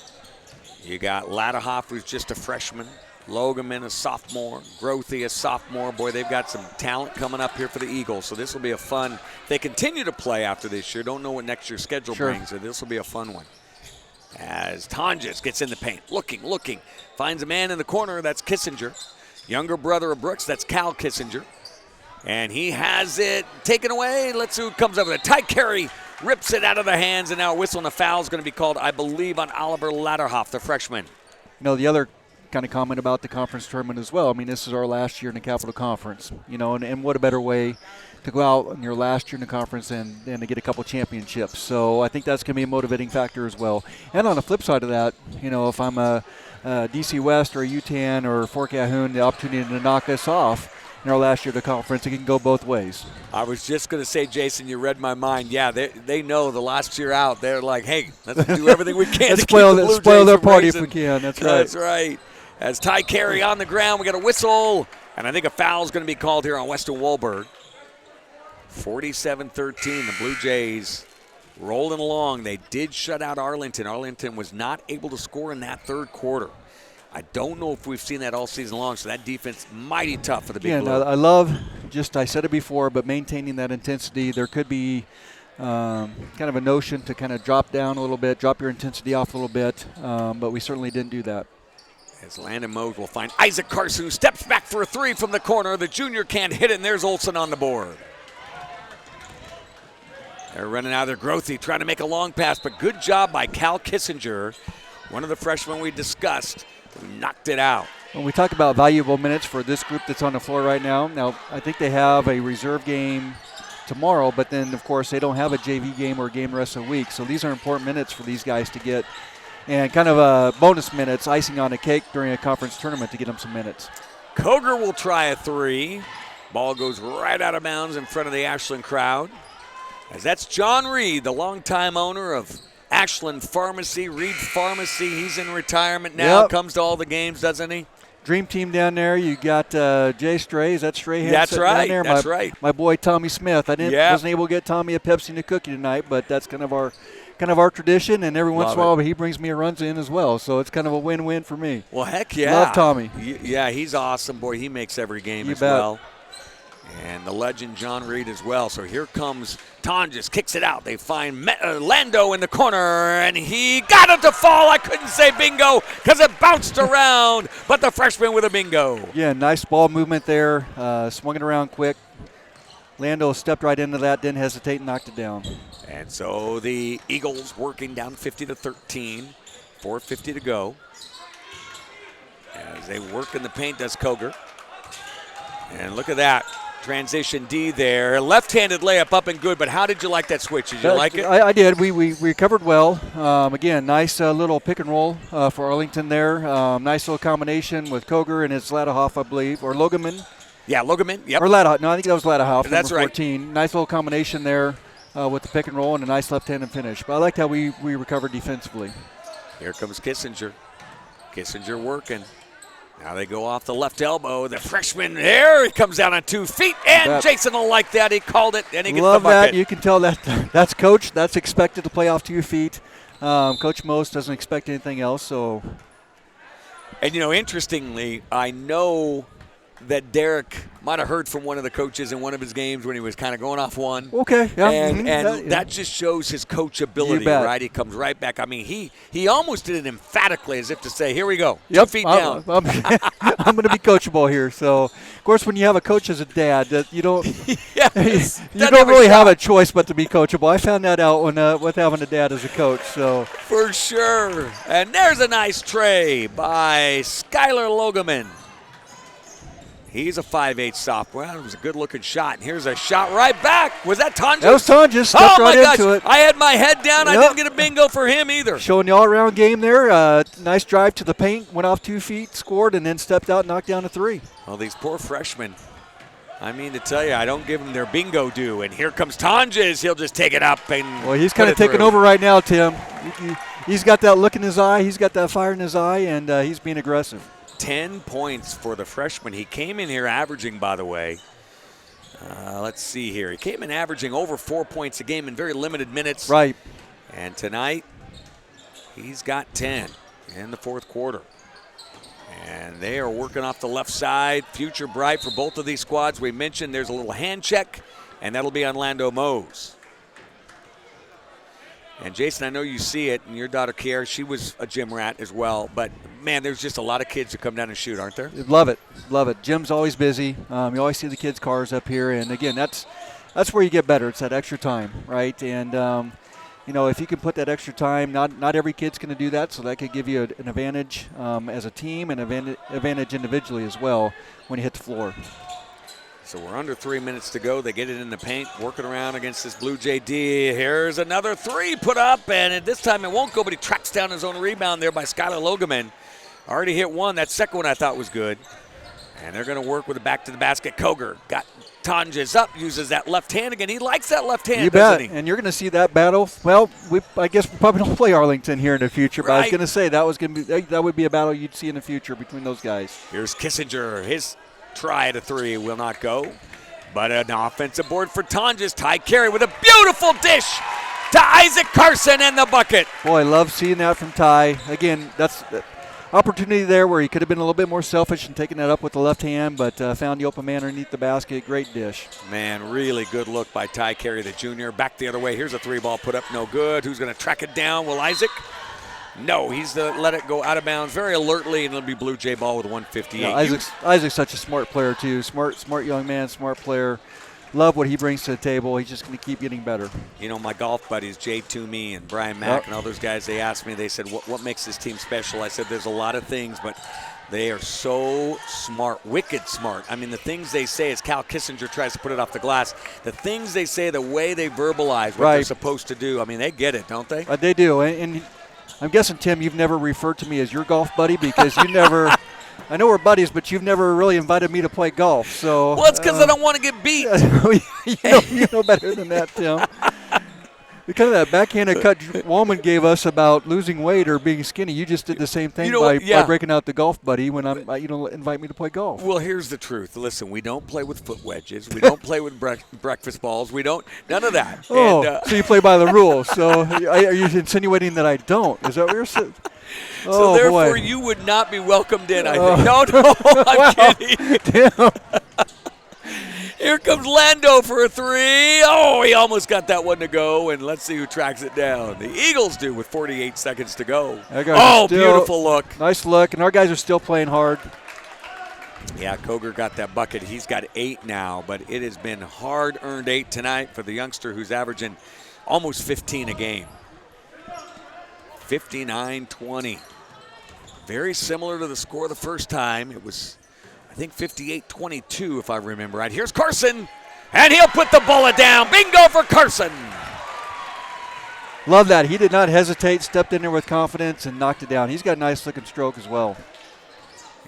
You got Latterhoff, who's just a freshman. Logeman, a sophomore. Grothe, a sophomore. Boy, they've got some talent coming up here for the Eagles, so this will be a fun. They continue to play after this year. Don't know what next year's schedule brings, so this will be a fun one. As Tonjes gets in the paint, looking, finds a man in the corner, that's Kissinger. Younger brother of Brooks, that's Cal Kissinger. And he has it taken away. Let's see who comes up with it. Ty Carey rips it out of the hands, and now a whistle and a foul is going to be called, I believe, on Oliver Latterhoff, the freshman. You know, the other kind of comment about the conference tournament as well. I mean, this is our last year in the Capital Conference, you know, and what a better way to go out in your last year in the conference and to get a couple championships. So I think that's going to be a motivating factor as well. And on the flip side of that, you know, if I'm a DC West or a UTAN or Fort Calhoun, the opportunity to knock us off in our last year of the conference, it can go both ways. I was just going to say, Jason, you read my mind. Yeah, they know the last year out, they're like, hey, let's do everything we can to spoil their party raising. if we can. That's right. That's right. As Ty Carey on the ground, we got a whistle, and I think a foul is going to be called here on Weston Wahlberg. 47-13, the Blue Jays rolling along. They did shut out Arlington. Arlington was not able to score in that third quarter. I don't know if we've seen that all season long, so that defense mighty tough for the Big Blue. I love, I said it before, but maintaining that intensity. There could be kind of a notion to kind of drop down a little bit, drop your intensity off a little bit, but we certainly didn't do that. As Landon Mose will find Isaac Carson, who steps back for a three from the corner. The junior can't hit it, and there's Olsen on the board. They're running out of their growthy, trying to make a long pass, but good job by Cal Kissinger, one of the freshmen we discussed, who knocked it out. When we talk about valuable minutes for this group that's on the floor right now, I think they have a reserve game tomorrow, but then, of course, they don't have a JV game or a game the rest of the week. So these are important minutes for these guys to get, and kind of bonus minutes, icing on a cake during a conference tournament to get them some minutes. Koger will try a three. Ball goes right out of bounds in front of the Ashland crowd. As that's John Reed, the longtime owner of Ashland Pharmacy, Reed Pharmacy. He's in retirement now. Yep. Comes to all the games, doesn't he? Dream team down there. You got Jay Stray. Is that Stray? That's right. Down there? That's right. My boy Tommy Smith. I wasn't able to get Tommy a Pepsi and a cookie tonight, but that's kind of our tradition. And every once in a while, he brings me a runs in as well. So it's kind of a win-win for me. Well, heck yeah. Love Tommy. Yeah, he's awesome, boy. He makes every game You as bet. well. And the legend John Reed as well. So here comes Tonjes, kicks it out. They find Lando in the corner, and he got it to fall. I couldn't say bingo because it bounced around, but the freshman with a bingo. Yeah, nice ball movement there. Swung it around quick. Lando stepped right into that, didn't hesitate, and knocked it down. And so the Eagles working down 50-13, 4:50 to go. As they work in the paint, does Koger. And look at that. Transition D there. Left-handed layup up and good, but how did you like that switch? Did you like it? I did. We recovered well. Again, nice little pick and roll for Arlington there. Nice little combination with Koger and his Ladahoff, I believe, or Logeman. Yeah, Logeman, yep. Or Ladahoff. No, I think that was Ladahoff, That's number right. 14. Nice little combination there with the pick and roll and a nice left-handed finish. But I liked how we recovered defensively. Here comes Kissinger. Kissinger working. Now they go off the left elbow. The freshman there, he comes down on 2 feet, and Jason will like that. He called it, and he gets Love the bucket. that. You can tell that's coach. That's expected to play off 2 feet. Coach Most doesn't expect anything else. So, and interestingly, I know that Derek might have heard from one of the coaches in one of his games when he was kind of going off one. Okay, yeah. And that just shows his coachability, right? He comes right back. I mean, he almost did it emphatically as if to say, here we go, 2 feet down. I'm going to be coachable here. So, of course, when you have a coach as a dad, that you don't you don't really have a choice but to be coachable. I found that out with having a dad as a coach. So for sure. And there's a nice tray by Skylar Logeman. He's a 5'8" sophomore. Well, it was a good-looking shot. And here's a shot right back. Was that Tonjes? That was Tonjes. Stepped right into it. I had my head down. Yep. I didn't get a bingo for him either. Showing the all-around game there. Nice drive to the paint. Went off 2 feet, scored, and then stepped out and knocked down a three. Well, these poor freshmen. I mean to tell you, I don't give them their bingo due. And here comes Tonjes. He'll just take it up and well, he's kind of taking over right now, Tim. He's got that look in his eye. He's got that fire in his eye, and he's being aggressive. 10 points for the freshman. He came in here averaging, by the way. Let's see here. He came in averaging over 4 points a game in very limited minutes. Right. And tonight, he's got 10 in the fourth quarter. And they are working off the left side. Future bright for both of these squads. We mentioned there's a little hand check, and that'll be on Lando Mose. And Jason, I know you see it, and your daughter Kiara, she was a gym rat as well. But man, there's just a lot of kids who come down and shoot, aren't there? Love it, love it. Gym's always busy. You always see the kids' cars up here, and again, that's where you get better. It's that extra time, right? And if you can put that extra time, not every kid's going to do that, so that could give you an advantage as a team and an advantage individually as well when you hit the floor. So we're under 3 minutes to go. They get it in the paint, working around against this Blue JD. Here's another three put up, and this time it won't go, but he tracks down his own rebound there by Skylar Logeman. Already hit one. That second one I thought was good. And they're going to work with it back to the basket. Koger got Tonjes up, uses that left hand again. He likes that left hand, you doesn't bet. he? And you're going to see that battle. Well, I guess we probably don't play Arlington here in the future, but I was going to say that would be a battle you'd see in the future between those guys. Here's Kissinger. His try at a three will not go. But an offensive board for Tonjes. Ty Carey with a beautiful dish to Isaac Carson and the bucket. Boy, I love seeing that from Ty. Again, opportunity there where he could have been a little bit more selfish and taken that up with the left hand, but found the open man underneath the basket. Great dish. Man, really good look by Ty Carey, the junior. Back the other way. Here's a three-ball put up, no good. Who's going to track it down? Will Isaac? No, he's let it go out of bounds very alertly, and it'll be Blue Jay ball with 158. Yeah, Isaac's such a smart player, too. Smart young man, smart player. Love what he brings to the table. He's just going to keep getting better. You know, my golf buddies, Jay Toomey and Brian Mack and all those guys, they asked me, they said, what makes this team special? I said, there's a lot of things, but they are so smart, wicked smart. I mean, the things they say, as Cal Kissinger tries to put it off the glass, the things they say, the way they verbalize what they're supposed to do, I mean, they get it, don't they? They do. And I'm guessing, Tim, you've never referred to me as your golf buddy because you never – I know we're buddies, but you've never really invited me to play golf. So well, it's because I don't want to get beat. you know better than that, Tim. Because of that backhanded cut Wallman gave us about losing weight or being skinny, you just did the same thing by breaking out the golf buddy when you don't invite me to play golf. Well, here's the truth. Listen, we don't play with foot wedges. We don't play with breakfast balls. We don't – none of that. Oh, and, so you play by the rules. So are you insinuating that I don't? Is that what you're saying? So therefore, you would not be welcomed in, I think. No, I'm kidding. Damn. Here comes Lando for a three. Oh, he almost got that one to go, and let's see who tracks it down. The Eagles do with 48 seconds to go. Oh, beautiful look. Nice look, and our guys are still playing hard. Yeah, Koger got that bucket. He's got 8 now, but it has been hard-earned 8 tonight for the youngster who's averaging almost 15 a game. 59-20. Very similar to the score the first time. It was, I think, 58-22 if I remember right. Here's Carson, and he'll put the bullet down. Bingo for Carson. Love that. He did not hesitate, stepped in there with confidence, and knocked it down. He's got a nice-looking stroke as well.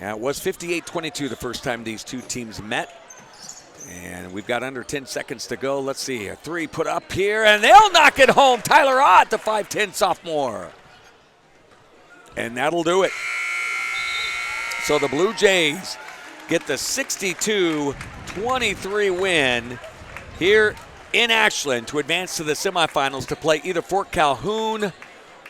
Yeah, it was 58-22 the first time these two teams met. And we've got under 10 seconds to go. Let's see. A three put up here, and they'll knock it home. Tyler Ott, the 5'10 sophomore. And that'll do it. So the Blue Jays get the 62-23 win here in Ashland to advance to the semifinals to play either Fort Calhoun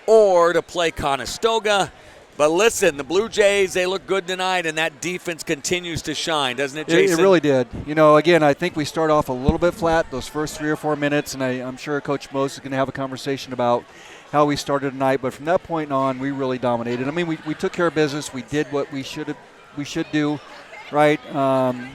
or to play Conestoga. But listen, the Blue Jays, they look good tonight, and that defense continues to shine, doesn't it, Jason? It really did. You know, again, I think we start off a little bit flat those first 3 or 4 minutes, and I'm sure Coach Mose is going to have a conversation about how we started tonight. But from that point on, we really dominated. I mean, we took care of business. We did what we should do, right,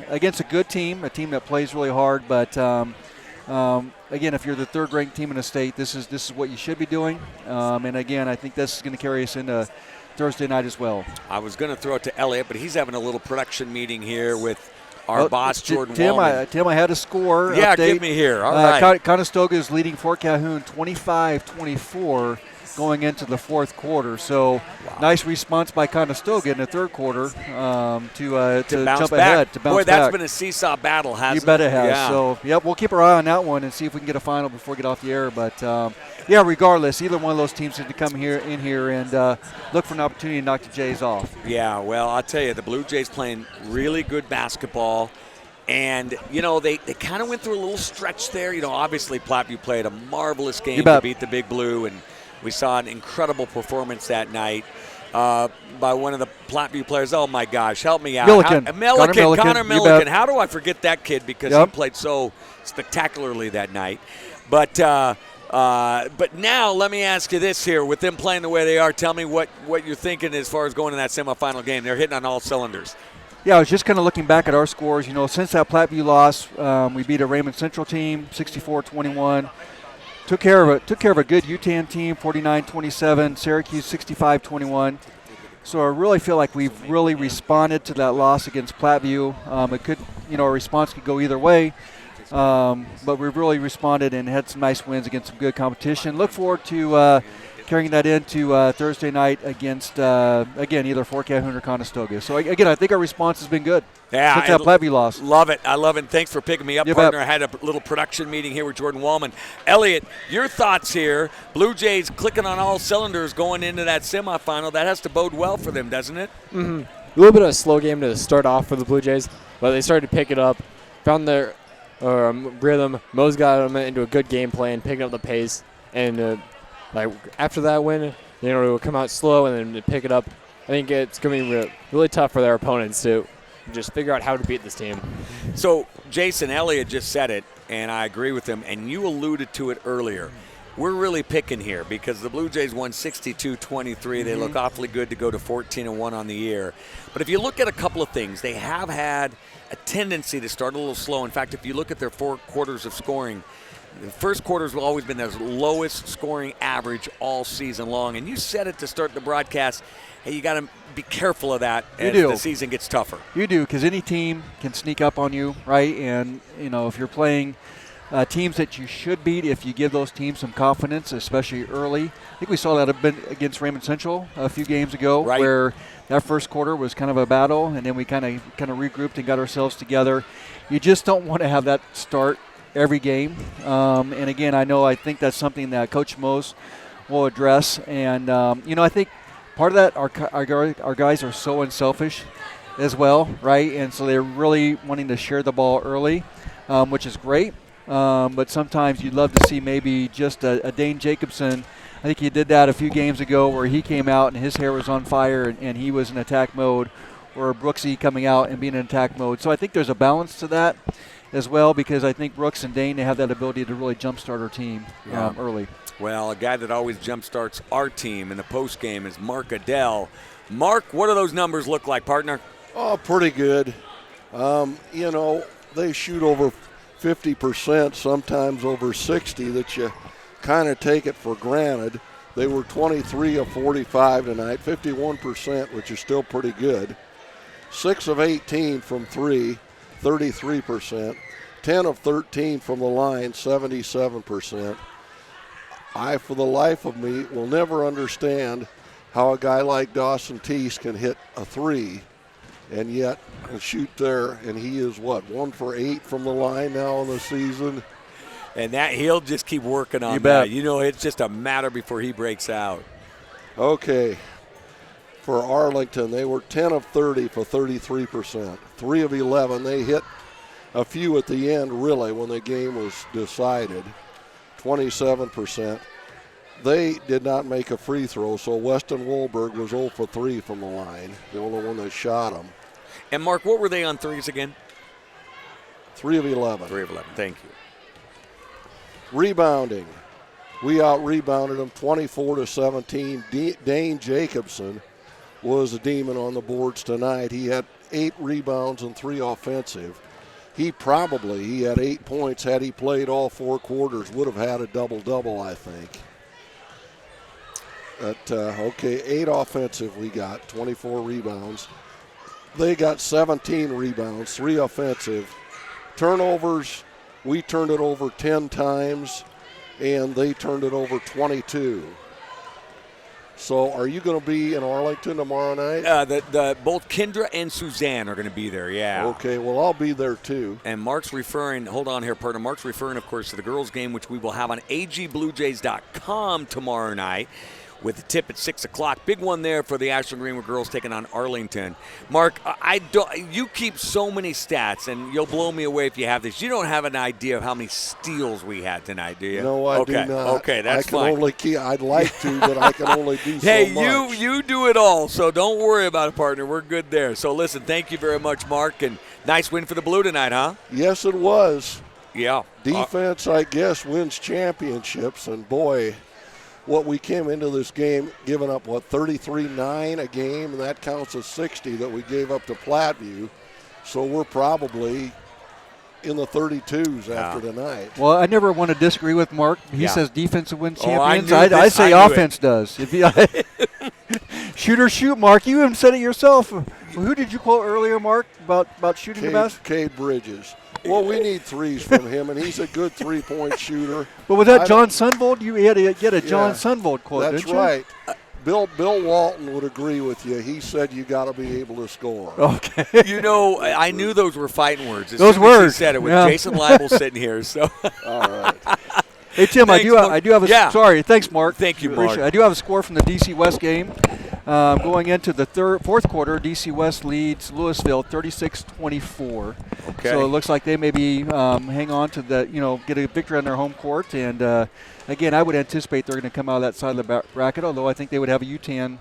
against a good team, a team that plays really hard. But, again, if you're the third-ranked team in the state, this is what you should be doing. And, again, I think this is going to carry us into Thursday night as well. I was going to throw it to Elliot, but he's having a little production meeting here with our boss, Jordan Wallman. Tim, I had a score update. Give me here. All right. Conestoga is leading Fort Calhoun 25-24 going into the fourth quarter. So nice response by Conestoga in the third quarter to jump ahead, to bounce back. Boy, that's been a seesaw battle, hasn't it? You bet it has. Yeah. So, yep, we'll keep our eye on that one and see if we can get a final before we get off the air. But, yeah, regardless, either one of those teams need to come in here and look for an opportunity to knock the Jays off. Yeah, well, I'll tell you, the Blue Jays playing really good basketball. And, you know, they kind of went through a little stretch there. You know, obviously Platteview played a marvelous game to beat the Big Blue, and we saw an incredible performance that night by one of the Platteview players. Oh, my gosh, help me out. Connor Milliken. How do I forget that kid because he played so spectacularly that night. But now let me ask you this here. With them playing the way they are, tell me what you're thinking as far as going in that semifinal game. They're hitting on all cylinders. Yeah, I was just kind of looking back at our scores. You know, since that Platteview loss, we beat a Raymond Central team, 64-21. Took care of a good UTAN team, 49-27. Syracuse, 65-21. So I really feel like we've really responded to that loss against Platteview. It could, you know, a response could go either way. But we've really responded and had some nice wins against some good competition. Look forward to carrying that into Thursday night against, again, either Fort Calhoun or Conestoga. So, again, I think our response has been good since that Platteview loss. Love it. I love it. Thanks for picking me up, partner. I had a little production meeting here with Jordan Wallman. Elliot, your thoughts here. Blue Jays clicking on all cylinders going into that semifinal. That has to bode well for them, doesn't it? Mm-hmm. A little bit of a slow game to start off for the Blue Jays, but they started to pick it up, found their rhythm. Mose got them into a good game plan, picking up the pace, and after that win, they would come out slow and then pick it up think it's going to be really tough for their opponents to just figure out how to beat this team. So, Jason Elliott just said it, and I agree with him, and you alluded to it earlier. We're really picking here because the Blue Jays won 62-23. They look awfully good to go to 14-1 on the year. But if you look at a couple of things, they have had a tendency to start a little slow. In fact, if you look at their 4 quarters of scoring, the first quarter's always been their lowest scoring average all season long. And you said it to start the broadcast, hey, you got to be careful of that as the season gets tougher. You do, because any team can sneak up on you, right? And, if you're playing teams that you should beat, if you give those teams some confidence, especially early. I think we saw that a bit against Raymond Central a few games ago, where that first quarter was kind of a battle, and then we kind of regrouped and got ourselves together. You just don't want to have that start every game. And again, I think that's something that Coach Mose will address. And I think part of that, our guys are so unselfish as well, right? And so they're really wanting to share the ball early, which is great. But sometimes you'd love to see maybe just a Dane Jacobson. I think he did that a few games ago where he came out and his hair was on fire and he was in attack mode, or Brooksy coming out and being in attack mode. So I think there's a balance to that as well, because I think Brooks and Dane, they have that ability to really jumpstart our team early. Well, a guy that always jumpstarts our team in the postgame is Mark Adell. Mark, what do those numbers look like, partner? Oh, pretty good. They shoot over 50%, sometimes over 60%, that you kind of take it for granted. They were 23 of 45 tonight, 51%, which is still pretty good. 6 of 18 from 3, 33%. 10 of 13 from the line, 77%. I, for the life of me, will never understand how a guy like Dawson Teese can hit a 3 and yet shoot there, and he is 1 for 8 from the line now in the season. And that he'll just keep working on You that. bet. It's just a matter before he breaks out. Okay. For Arlington, they were 10 of 30 for 33%. 3 of 11. They hit a few at the end, really, when the game was decided. 27%. They did not make a free throw, so Weston Wohlberg was 0 for 3 from the line, the only one that shot him. And, Mark, what were they on threes again? 3 of 11. 3 of 11. Thank you. Rebounding. We out-rebounded them 24-17. Dane Jacobson was a demon on the boards tonight. He had 8 rebounds and 3 offensive. He had 8 points had he played all 4 quarters, would have had a double-double, I think. But, 8 offensive we got, 24 rebounds. They got 17 rebounds, 3 offensive. Turnovers, we turned it over 10 times, and they turned it over 22. So are you going to be in Arlington tomorrow night? Both Kendra and Suzanne are going to be there, yeah. Okay, well, I'll be there too. And Mark's referring, hold on here, partner. Mark's referring, of course, to the girls' game, which we will have on agbluejays.com tomorrow night, with the tip at 6 o'clock. Big one there for the Ashland-Greenwood girls taking on Arlington. Mark, you keep so many stats, and you'll blow me away if you have this. You don't have an idea of how many steals we had tonight, do you? No, I do not. Okay, that's fine. I'd like to, but I can only do so much. Hey, you do it all, so don't worry about it, partner. We're good there. So, listen, thank you very much, Mark, and nice win for the Blue tonight, huh? Yes, it was. Yeah. Defense, I guess, wins championships, and boy, what we came into this game giving up, 33-9 a game, and that counts as 60 that we gave up to Platteview. So we're probably in the 32s after tonight. Well, I never want to disagree with Mark. He says defense wins champions. I say offense does. Shoot or shoot, Mark. You even said it yourself. Who did you quote earlier, Mark, about shooting the best? Cade Bridges. Well, we need threes from him, and he's a good three-point shooter. But was that John Sunvold? You had to get a John Sunvold quote, that's didn't you? right. Bill Walton would agree with you. He said you got to be able to score. Okay. I knew those were fighting words. Those words. He said it with Jason Leibel sitting here. So. All right. Hey, Tim, thanks, I do have a sorry. Thanks, Mark. Thank you, Mark. I do have a score from the DC West game. Going into the fourth quarter, DC West leads Louisville 36-24. Okay. So it looks like they maybe hang on to get a victory on their home court. And again, I would anticipate they're going to come out of that side of the bracket. Although I think they would have a UTAN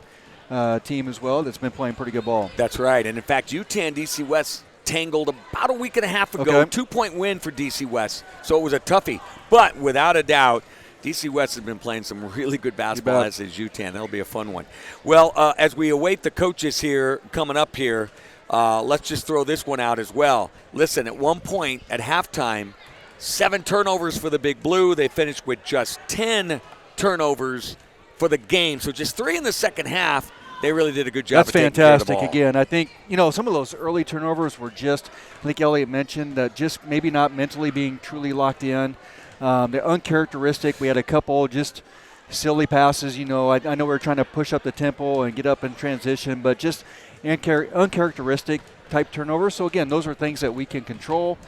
team as well that's been playing pretty good ball. That's right. And in fact, Utah and DC West tangled about a week and a half ago. Okay. 2-point win for DC West. So it was a toughie. But without a doubt, DC West has been playing some really good basketball, as is Utah. That'll be a fun one. Well, as we await the coaches here coming up here, let's just throw this one out as well. Listen, at one point at halftime, 7 turnovers for the Big Blue. They finished with just 10 turnovers for the game. So just 3 in the second half. They really did a good job. That's of taking care of the fantastic. ball. Again, I think, some of those early turnovers were just, I think Elliot mentioned, that just maybe not mentally being truly locked in. They're uncharacteristic. We had a couple just silly passes. I know we were trying to push up the tempo and get up in transition, but just uncharacteristic type turnovers. So, again, those are things that we can control.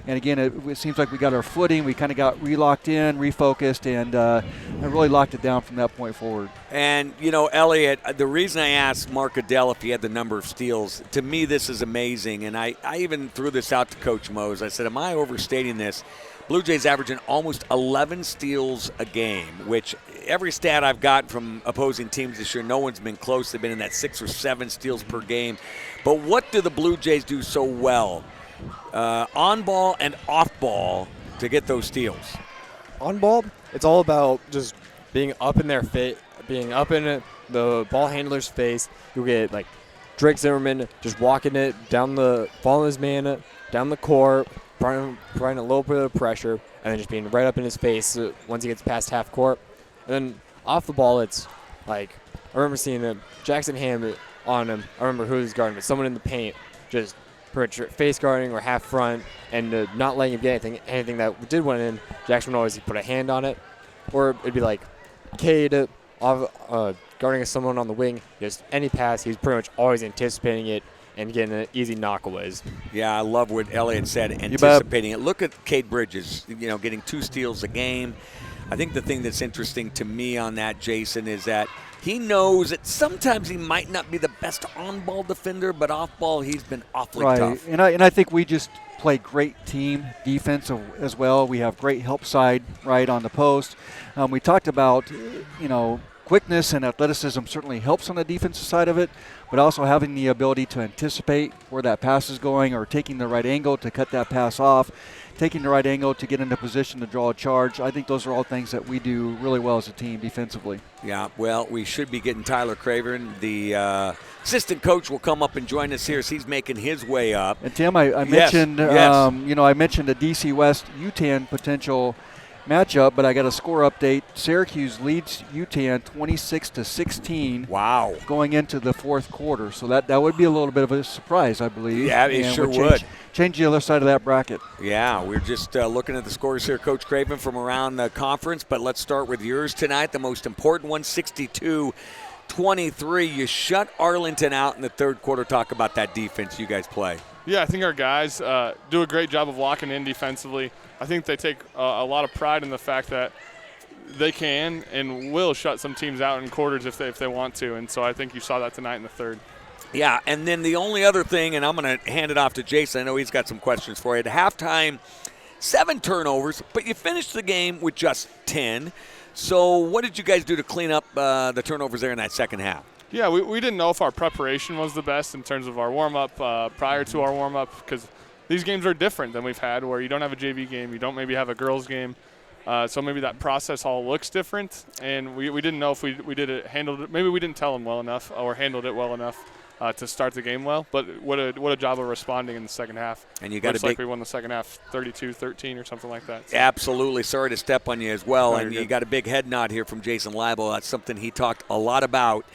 And, again, it seems like we got our footing. We kind of got re-locked in, refocused, and really locked it down from that point forward. And, Elliot, the reason I asked Mark Adele if he had the number of steals, to me this is amazing. And I even threw this out to Coach Mose. I said, am I overstating this? Blue Jays averaging almost 11 steals a game, which every stat I've gotten from opposing teams this year, no one's been close. They've been in that 6 or 7 steals per game. But what do the Blue Jays do so well? On ball and off ball to get those steals. On ball, it's all about just being up in their face, being up in the ball handler's face. You'll get like Drake Zimmerman just walking it down following his man down the court, providing a little bit of pressure, and then just being right up in his face once he gets past half court. And then off the ball, it's like I remember seeing Jackson Ham on him. I remember who he was guarding, but someone in the paint just pretty much face guarding or half front and not letting him get anything that did went in. Jackson would always put a hand on it, or it'd be like Cade guarding someone on the wing. Just any pass, he's pretty much always anticipating it and getting easy knockaways. Yeah, I love what Elliot said, anticipating it. Look at Cade Bridges, getting 2 steals a game. I think the thing that's interesting to me on that, Jason, is that he knows that sometimes he might not be the best on-ball defender, but off-ball he's been awfully tough. And I think we just play great team defense as well. We have great help side right on the post. We talked about, quickness and athleticism certainly helps on the defensive side of it, but also having the ability to anticipate where that pass is going or taking the right angle to cut that pass off, taking the right angle to get into position to draw a charge. I think those are all things that we do really well as a team defensively. Yeah, well, we should be getting Tyler Craven. The assistant coach will come up and join us here as he's making his way up. And Tim, I mentioned, I mentioned a DC West UTAN potential matchup, but I got a score update. Syracuse leads UTAN 26-16. Wow. Going into the fourth quarter. So that would be a little bit of a surprise, I believe. Yeah, it sure would. Change the other side of that bracket. Yeah, we're just looking at the scores here, Coach Craven, from around the conference, but let's start with yours tonight, the most important one, 62-23. You shut Arlington out in the third quarter. Talk about that defense you guys play. Yeah, I think our guys do a great job of locking in defensively. I think they take a lot of pride in the fact that they can and will shut some teams out in quarters if they want to, and so I think you saw that tonight in the third. Yeah, and then the only other thing, and I'm going to hand it off to Jason. I know he's got some questions for you. At halftime, 7 turnovers, but you finished the game with just 10. So what did you guys do to clean up the turnovers there in that second half? Yeah, we didn't know if our preparation was the best in terms of our warm-up prior to our warm-up, because these games are different than we've had where you don't have a JV game, you don't maybe have a girls game. So maybe that process all looks different, and we didn't know if we handled it. Maybe we didn't tell them well enough or handled it well enough to start the game well. But what a job of responding in the second half. And you got Looks like we won the second half 32-13 or something like that. So. Absolutely. Sorry to step on you as well. No, and you good. got a big head nod here from Jason Leibel. That's something he talked a lot about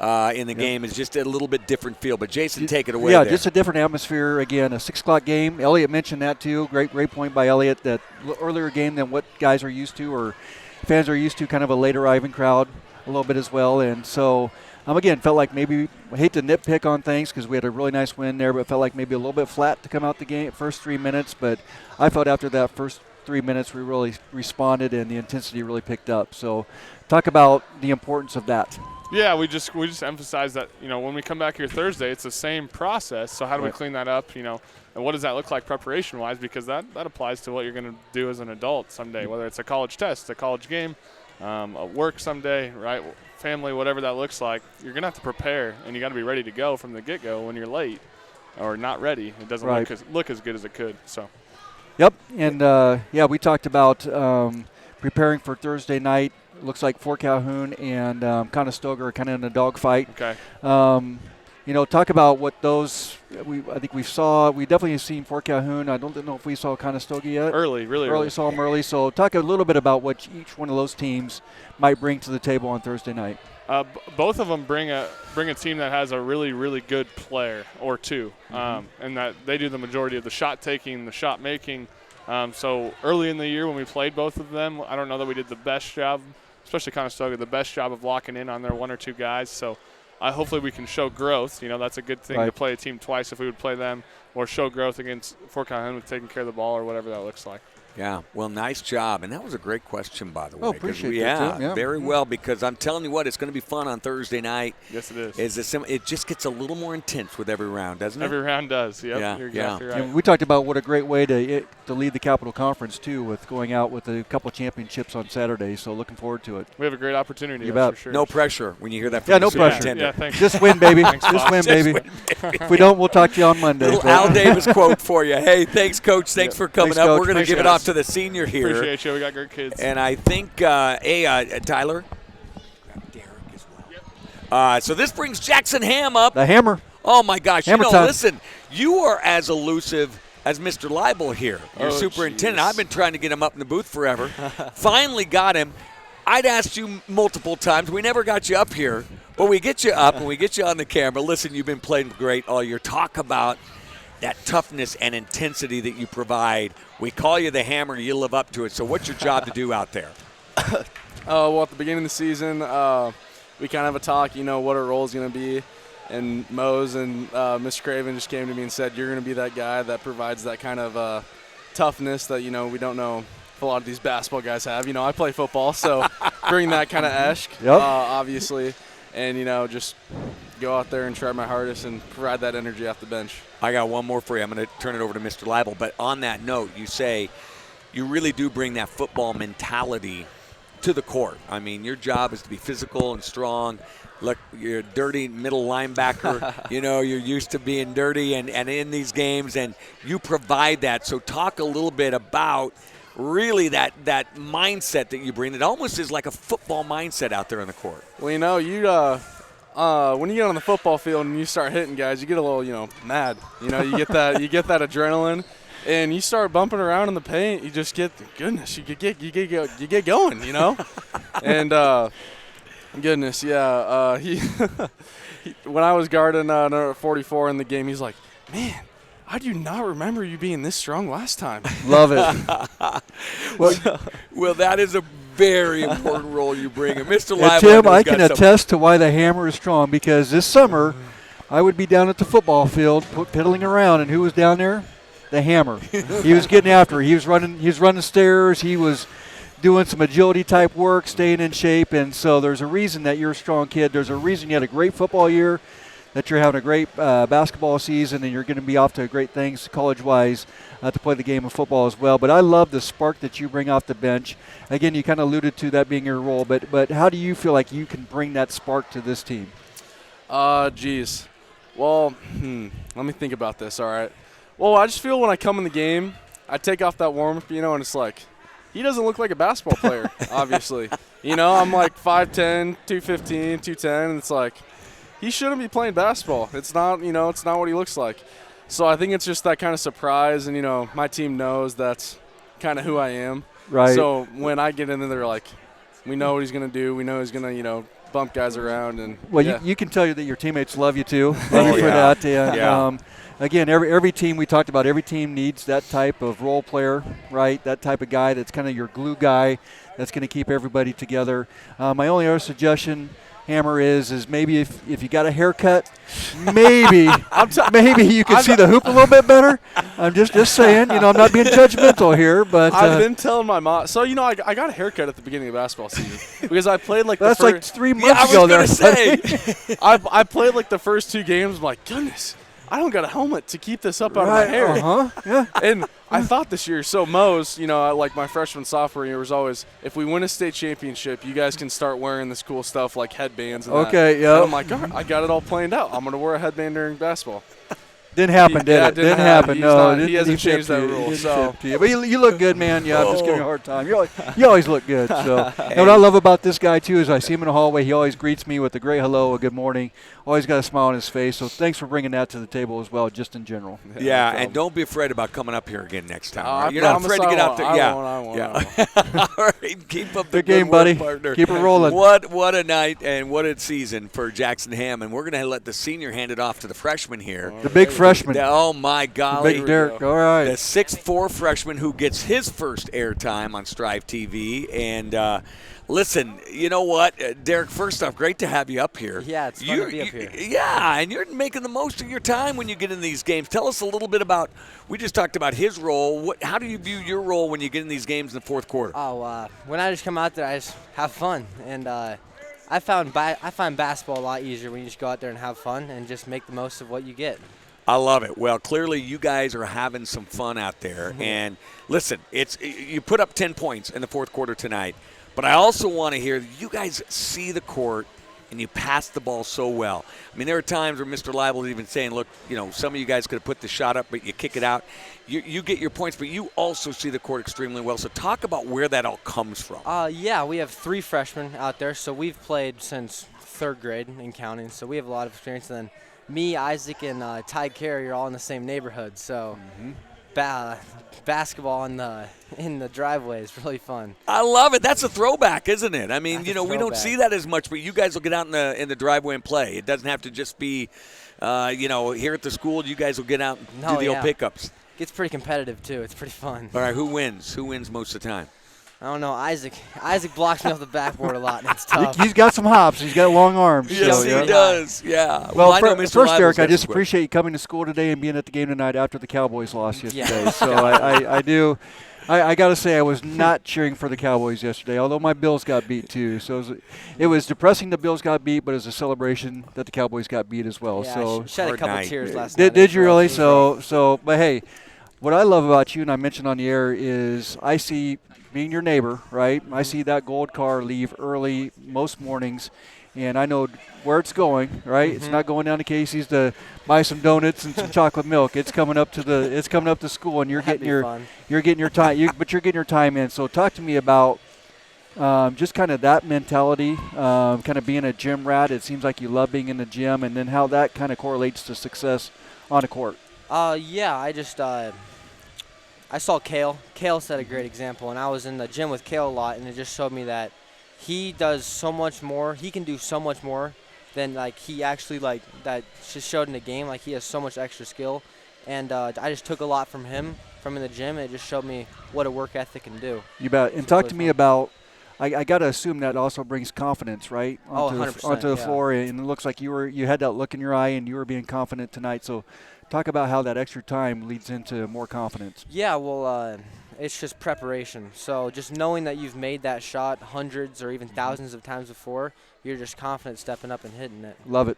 in the game. It's just a little bit different feel. But Jason, take it away. Yeah, there. just a different atmosphere. Again, a 6 o'clock game. Elliot mentioned that too. Great point by Elliot. That earlier game than what guys are used to or fans are used to. Kind of a late arriving crowd a little bit as well. And so, again, felt like maybe I hate to nitpick on things because we had a really nice win there, but felt like maybe a little bit flat to come out the game first 3 minutes. But I felt after that first 3 minutes we really responded and the intensity really picked up. So, talk about the importance of that. Yeah, we just emphasize that, when we come back here Thursday, it's the same process. So how do we clean that up, and what does that look like preparation-wise? Because that applies to what you're going to do as an adult someday, whether it's a college test, a college game, a work someday, right? family, whatever that looks like, you're going to have to prepare, and you got to be ready to go from the get-go when you're late or not ready. It doesn't look as good as it could. So. Yep, and we talked about preparing for Thursday night. Looks like Fort Calhoun and Conestoga are kind of in a dogfight. Okay. Talk about what those. I think we definitely have seen Fort Calhoun. I don't know if we saw Conestoga yet. Really early. Saw them early. So talk a little bit about what each one of those teams might bring to the table on Thursday night. Both of them bring a team that has a really, really good player or two, and that they do the majority of the shot taking, the shot making. So early in the year when we played both of them, I don't know that we did the best job, especially Conestoga, the best job of locking in on their one or two guys. So hopefully we can show growth. That's a good thing to play a team twice if we would play them, or show growth against Fort Calhoun with taking care of the ball or whatever that looks like. Yeah, well, nice job. And that was a great question, by the way. Appreciate that, Tim. Yeah. Very well, because I'm telling you what, it's going to be fun on Thursday night. Yes, it is. It just gets a little more intense with every round, doesn't it? Every round does, yep. Yeah, You're exactly right. And we talked about what a great way to lead the Capital Conference, too, with going out with a couple of championships on Saturday. So looking forward to it. We have a great opportunity, You bet. for sure. No pressure when you hear that from Yeah, no the pressure. superintendent. Yeah, thanks. Just win, baby. Thanks, Just Bob. win, baby. If we don't, we'll talk to you on Monday. Little Al Davis quote for you. Hey, thanks, Coach. Thanks for coming Thanks, up. Coach. We're going to Thanks, give it guys. off to the senior here. Appreciate you. We got great kids. And I think, Tyler? Derek as well. So this brings Jackson Ham up. The hammer. Oh, my gosh. Hammer time. Listen, you are as elusive as Mr. Leibel here, your superintendent. Geez. I've been trying to get him up in the booth forever. Finally got him. I'd asked you multiple times. We never got you up here, but we get you up and we get you on the camera. Listen, you've been playing great all year. Talk about that toughness and intensity that you provide. We call you the hammer. You live up to it. So what's your job to do out there? Well, at the beginning of the season, we kind of have a talk, what our role is going to be. And Mose and Mr. Craven just came to me and said, you're going to be that guy that provides that kind of toughness that, we don't know if a lot of these basketball guys have. I play football, so bring that kind of obviously. And, just go out there and try my hardest and provide that energy off the bench. I got one more for you. I'm going to turn it over to Mr. Leibel. But on that note, you say you really do bring that football mentality to the court. I mean, your job is to be physical and strong. Look, you're a dirty middle linebacker. You're used to being dirty and in these games, and you provide that. So talk a little bit about really that mindset that you bring. It almost is like a football mindset out there on the court. Well, when you get on the football field and you start hitting guys, you get a little, mad. You get that adrenaline, and you start bumping around in the paint. You just get goodness. You get going. And goodness, yeah. He when I was guarding number 44 in the game, he's like, man, I do not remember you being this strong last time. Love it. Well, that is a very important role you bring. And Mr. Yeah, Leibel, Tim, I can attest to why the hammer is strong, because this summer I would be down at the football field piddling around, and who was down there? The hammer. He was getting after it. He was running stairs. He was doing some agility type work, staying in shape. And so there's a reason that you're a strong kid. There's a reason you had a great football year, that you're having a great basketball season, and you're going to be off to great things college-wise to play the game of football as well. But I love the spark that you bring off the bench. Again, you kind of alluded to that being your role, but how do you feel like you can bring that spark to this team? Geez. Well, let me think about this, all right. Well, I just feel when I come in the game, I take off that warm-up, and it's like, he doesn't look like a basketball player, obviously. I'm like 5'10", 215, 210, and it's like, he shouldn't be playing basketball. It's not, it's not what he looks like. So I think it's just that kind of surprise, and, my team knows that's kind of who I am. Right. So when I get in there, they're like, we know what he's going to do. We know he's going to, bump guys around. And well, yeah. you can tell you that your teammates love you too. Love you for that. And, again, every team we talked about, every team needs that type of role player, right? That type of guy that's kind of your glue guy that's going to keep everybody together. My only other suggestion, Hammer, is maybe if you got a haircut, maybe maybe you can see the hoop a little bit better. I'm just saying, I'm not being judgmental here, but I've been telling my mom. So I got a haircut at the beginning of basketball season because I played like that's like 3 months I ago. was There, say. I played like the first 2 games. I'm like, goodness, I don't got a helmet to keep this up out of my hair. Yeah. And I thought this year, so Mo's, like my freshman, sophomore year was always, if we win a state championship, you guys can start wearing this cool stuff like headbands and Okay, that. yeah. And I'm like, all right, I got it all planned out. I'm going to wear a headband during basketball. Didn't happen, did it? Didn't happen. No, he hasn't changed that rule. Didn't So. tip to you. But you look good, man. Yeah, I'm just giving you a hard time. You always look good. So, and what I love about this guy too is I see him in the hallway. He always greets me with a great hello, a good morning. Always got a smile on his face. So thanks for bringing that to the table as well, just in general. Yeah, and don't be afraid about coming up here again next time. I You're not afraid to get out there. I won't. All right, keep up the Good game, work, buddy. partner. Keep it rolling. What a night and what a season for Jackson Hammond. We're going to let the senior hand it off to the freshman here. The big freshman. Oh my golly. Big Derek. All right. The 6'4" freshman who gets his first airtime on Strive TV. And listen, you know what, Derek, first off, great to have you up here. Yeah, it's fun to be up here. Yeah, and you're making the most of your time when you get in these games. Tell us a little bit about, we just talked about his role. How do you view your role when you get in these games in the fourth quarter? When I just come out there, I just have fun. And I find basketball a lot easier when you just go out there and have fun and just make the most of what you get. I love it. Well, clearly you guys are having some fun out there. Mm-hmm. And listen, you put up 10 points in the fourth quarter tonight, but I also want to hear that you guys see the court and you pass the ball so well. I mean, there are times where Mr. Leibel is even saying, look, some of you guys could have put the shot up, but you kick it out. You get your points, but you also see the court extremely well. So talk about where that all comes from. Yeah, we have 3 freshmen out there, so we've played since 3rd grade in counting, so we have a lot of experience. And then me, Isaac, and Ty Carey are all in the same neighborhood, so basketball in the driveway is really fun. I love it. That's a throwback, isn't it? I mean, That's we don't see that as much, but you guys will get out in the driveway and play. It doesn't have to just be, here at the school. You guys will get out and do the old pickups. It gets pretty competitive too. It's pretty fun. All right, who wins? Who wins most of the time? I don't know. Isaac blocks me off the backboard a lot, and it's tough. He's got some hops. He's got long arms. Yes, so, he does. Yeah. Well, I know Mr. first, Leibel's Derek, I got just some appreciate you coming to school today and being at the game tonight after the Cowboys lost yesterday. Yeah. So I do. I got to say I was not cheering for the Cowboys yesterday, although my Bills got beat too. So it was depressing the Bills got beat, but it was a celebration that the Cowboys got beat as well. Yeah, so I shed a couple tears last night. Did you really? But hey, what I love about you, and I mentioned on the air, is I see, being your neighbor, right? I see that gold car leave early most mornings, and I know where it's going, right? Mm-hmm. It's not going down to Casey's to buy some donuts and some chocolate milk. It's coming up to school, and you're getting your time. But you're getting your time in. So talk to me about just kind of that mentality, kind of being a gym rat. It seems like you love being in the gym, and then how that kind of correlates to success on the court. Yeah, I saw Kale. Kale set a great example, and I was in the gym with Kale a lot, and it just showed me that he does so much more. He can do so much more than he actually that just showed in the game. He has so much extra skill, and I just took a lot from him from in the gym. And it just showed me what a work ethic can do. You bet. And talk to me about. I got to assume that also brings confidence, right? Onto 100%, the floor, and it looks like you had that look in your eye, and you were being confident tonight. So. Talk about how that extra time leads into more confidence. Yeah, well, it's just preparation. So just knowing that you've made that shot hundreds or even thousands of times before, you're just confident stepping up and hitting it. Love it.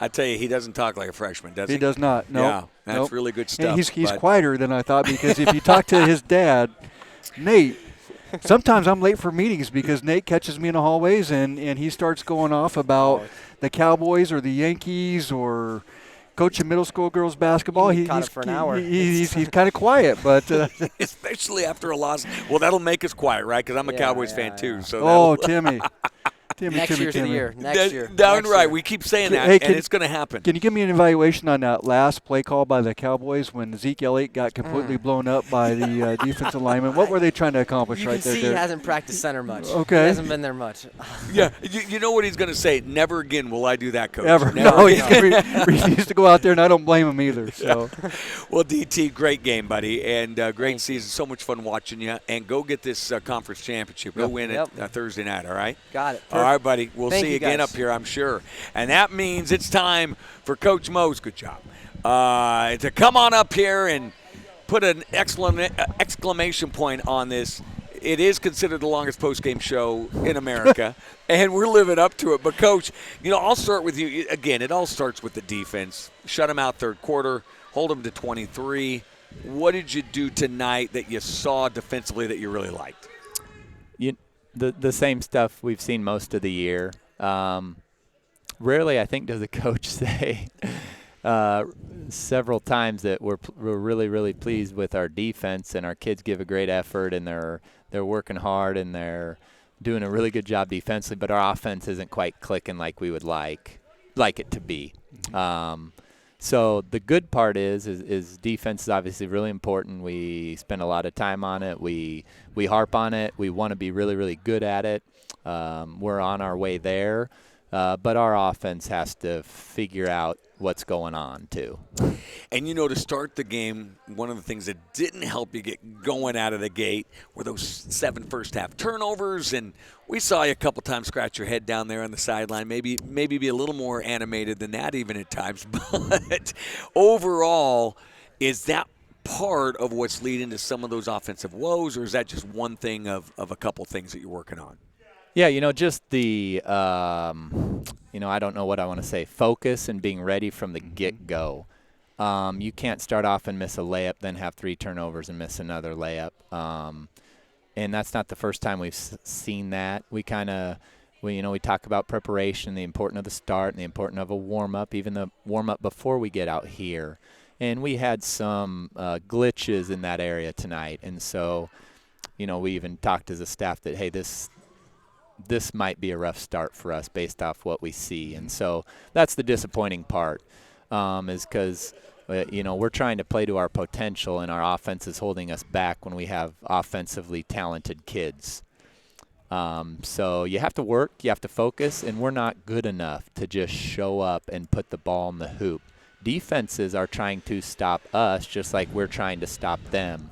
I tell you, he doesn't talk like a freshman, does he? He does not. No. Yeah, that's really good stuff. And he's quieter than I thought, because if you talk to his dad, Nate, sometimes I'm late for meetings because Nate catches me in the hallways and he starts going off about the Cowboys or the Yankees or coaching middle school girls basketball. He's for an hour. He's kind of quiet, but especially after a loss. Well, that'll make us quiet, right? Because I'm a Cowboys fan too. So Timmy. Next year's the year. Next year. Downright. We keep saying that, and it's going to happen. Can you give me an evaluation on that last play call by the Cowboys when Zeke Elliott got completely blown up by the defensive lineman? What were they trying to accomplish right there? You can see he hasn't practiced center much. Okay. He hasn't been there much. Yeah. You know what he's going to say? Never again will I do that, Coach. Ever. No, he's going to refuse to go out there, and I don't blame him either. So. Yeah. Well, DT, great game, buddy, and great season. So much fun watching you. And go get this conference championship. Go win it Thursday night, all right? Got it. Perfect. All right, buddy. We'll see you again guys. up here, I'm sure. And that means it's time for Coach Mo's, good job, to come on up here and put an exclamation point on this it is considered the longest post-game show in America, and we're living up to it. But, Coach, I'll start with you. Again, it all starts with the defense. Shut them out third quarter, hold them to 23. What did you do tonight that you saw defensively that you really liked? The same stuff we've seen most of the year. Rarely, I think, does a coach say several times that we're really, really pleased with our defense, and our kids give a great effort, and they're working hard, and they're doing a really good job defensively, but our offense isn't quite clicking like we would like it to be. So the good part is defense is obviously really important. We spend a lot of time on it. We harp on it. We want to be really, really good at it. We're on our way there. But our offense has to figure out what's going on, too. And, to start the game, one of the things that didn't help you get going out of the gate were those 7 first-half turnovers. And we saw you a couple times scratch your head down there on the sideline, maybe be a little more animated than that even at times. But overall, is that part of what's leading to some of those offensive woes, or is that just one thing of a couple things that you're working on? Yeah, just the, I don't know what I want to say, focus and being ready from the get-go. You can't start off and miss a layup, then have 3 turnovers and miss another layup. And that's not the first time we've seen that. We talk about preparation, the importance of the start, and the importance of a warm-up, even the warm-up before we get out here. And we had some glitches in that area tonight. And so, we even talked as a staff that, hey, this might be a rough start for us based off what we see. And so that's the disappointing part, is because, we're trying to play to our potential, and our offense is holding us back when we have offensively talented kids. So you have to work, you have to focus, and we're not good enough to just show up and put the ball in the hoop. Defenses are trying to stop us just like we're trying to stop them.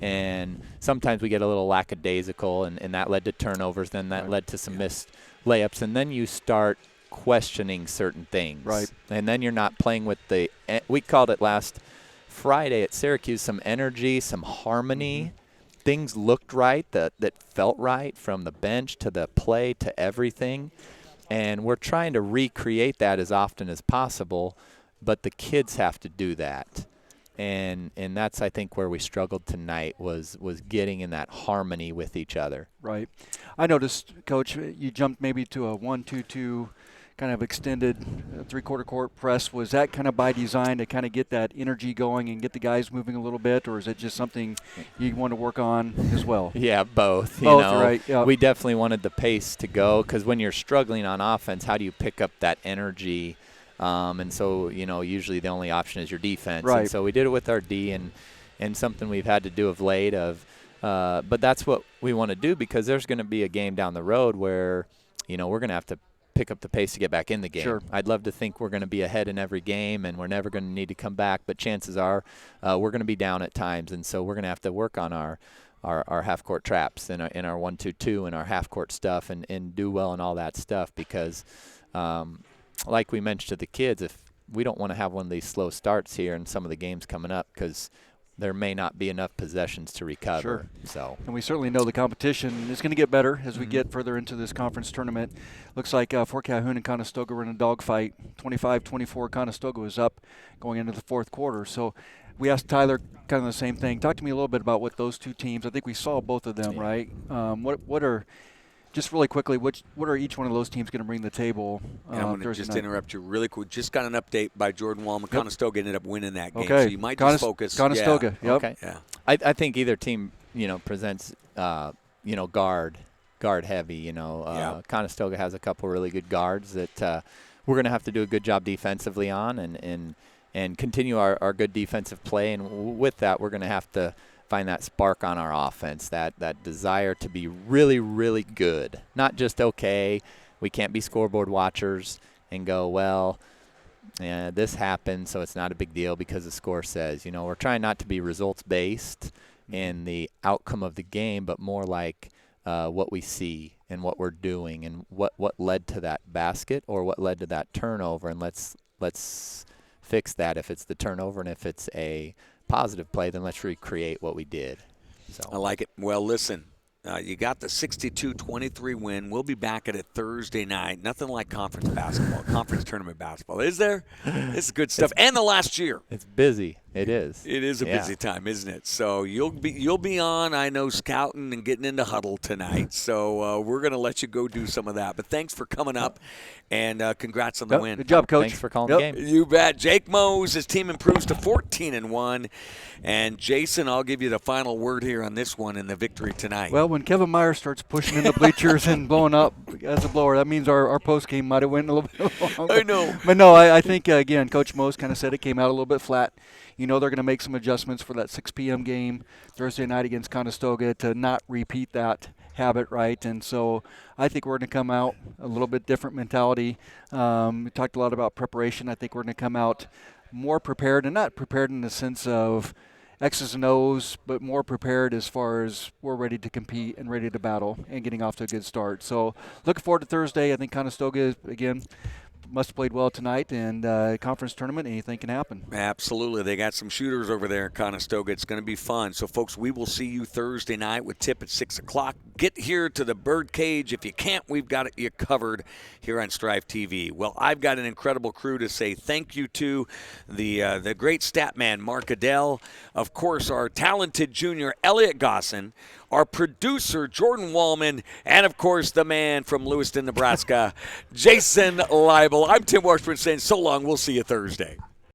And sometimes we get a little lackadaisical, and that led to turnovers. Then that led to some missed layups. And then you start questioning certain things. Right. And then you're not playing with we called it last Friday at Syracuse, some energy, some harmony. Things looked right, that felt right, from the bench to the play to everything. And we're trying to recreate that as often as possible, but the kids have to do that. And that's, I think, where we struggled tonight was getting in that harmony with each other. Right. I noticed, Coach, you jumped maybe to a 1-2-2 kind of extended three-quarter court press. Was that kind of by design to kind of get that energy going and get the guys moving a little bit, or is it just something you want to work on as well? Yeah, both. Right. Yep. We definitely wanted the pace to go, because when you're struggling on offense, how do you pick up that energy? And so, usually the only option is your defense. Right. And so we did it with our D, and something we've had to do of late. But that's what we want to do, because there's going to be a game down the road where, we're going to have to pick up the pace to get back in the game. Sure. I'd love to think we're going to be ahead in every game, and we're never going to need to come back. But chances are we're going to be down at times, and so we're going to have to work on our half-court traps and our 1-2-2 and our half-court stuff and do well in all that stuff, because like we mentioned to the kids, if we don't want to have one of these slow starts here in some of the games coming up, because there may not be enough possessions to recover. Sure. So. And we certainly know the competition is going to get better as we get further into this conference tournament. Looks like Fort Calhoun and Conestoga were in a dogfight. 25-24, Conestoga was up going into the fourth quarter. So we asked Tyler kind of the same thing. Talk to me a little bit about what those two teams, I think we saw both of them, right? What are, just really quickly, what are each one of those teams going to bring to the table? And I'm going to just interrupt you really quick. Just got an update by Jordan Wallman. Yep. Conestoga ended up winning that game, okay. So you might just focus. Conestoga, yeah. yep. Okay. Yeah. I think either team, presents, guard heavy. Yeah. Conestoga has a couple really good guards that we're going to have to do a good job defensively on and continue our good defensive play. And with that, we're going to have to find that spark on our offense, that desire to be really, really good. Not just, okay, we can't be scoreboard watchers and go, well, yeah, this happened, so it's not a big deal because the score says. We're trying not to be results-based in the outcome of the game, but more like what we see and what we're doing and what led to that basket or what led to that turnover, and let's fix that if it's the turnover, and if it's a positive play, then let's recreate what we did. So I like it. Well, listen, You got the 62-23 win. We'll be back at it Thursday night. Nothing like conference basketball, conference tournament basketball. Is there? This is good stuff. And the last year. It's busy. It is. It is a busy time, isn't it? So you'll be on, I know, scouting and getting into huddle tonight. So we're going to let you go do some of that. But thanks for coming up, and congrats on the win. Good job, Coach. Thanks for calling the game. You bet. Jake Mose, his team improves to 14-1. And Jason, I'll give you the final word here on this one and the victory tonight. Well, when Kevin Meyer starts pushing in the bleachers and blowing up as a blower, that means our post game might have went a little bit longer. I know. But no, I think, again, Coach Mose kind of said it came out a little bit flat. You know they're going to make some adjustments for that 6 p.m. game Thursday night against Conestoga to not repeat that habit, right? And so I think we're going to come out a little bit different mentality. We talked a lot about preparation. I think we're going to come out more prepared, and not prepared in the sense of X's and O's, but more prepared as far as we're ready to compete and ready to battle and getting off to a good start. So looking forward to Thursday. I think Conestoga, again, must have played well tonight, and conference tournament, anything can happen. Absolutely. They got some shooters over there in Conestoga. It's going to be fun. So, folks, we will see you Thursday night with tip at 6 o'clock. Get here to the Birdcage. If you can't, we've got you covered here on Strive TV. Well, I've got an incredible crew to say thank you to. The great stat man, Mark Adell. Of course, our talented junior, Elliot Gosson. Our producer, Jordan Wallman. And, of course, the man from Lewiston, Nebraska, Jason Leibel. I'm Tim Washburn saying so long. We'll see you Thursday.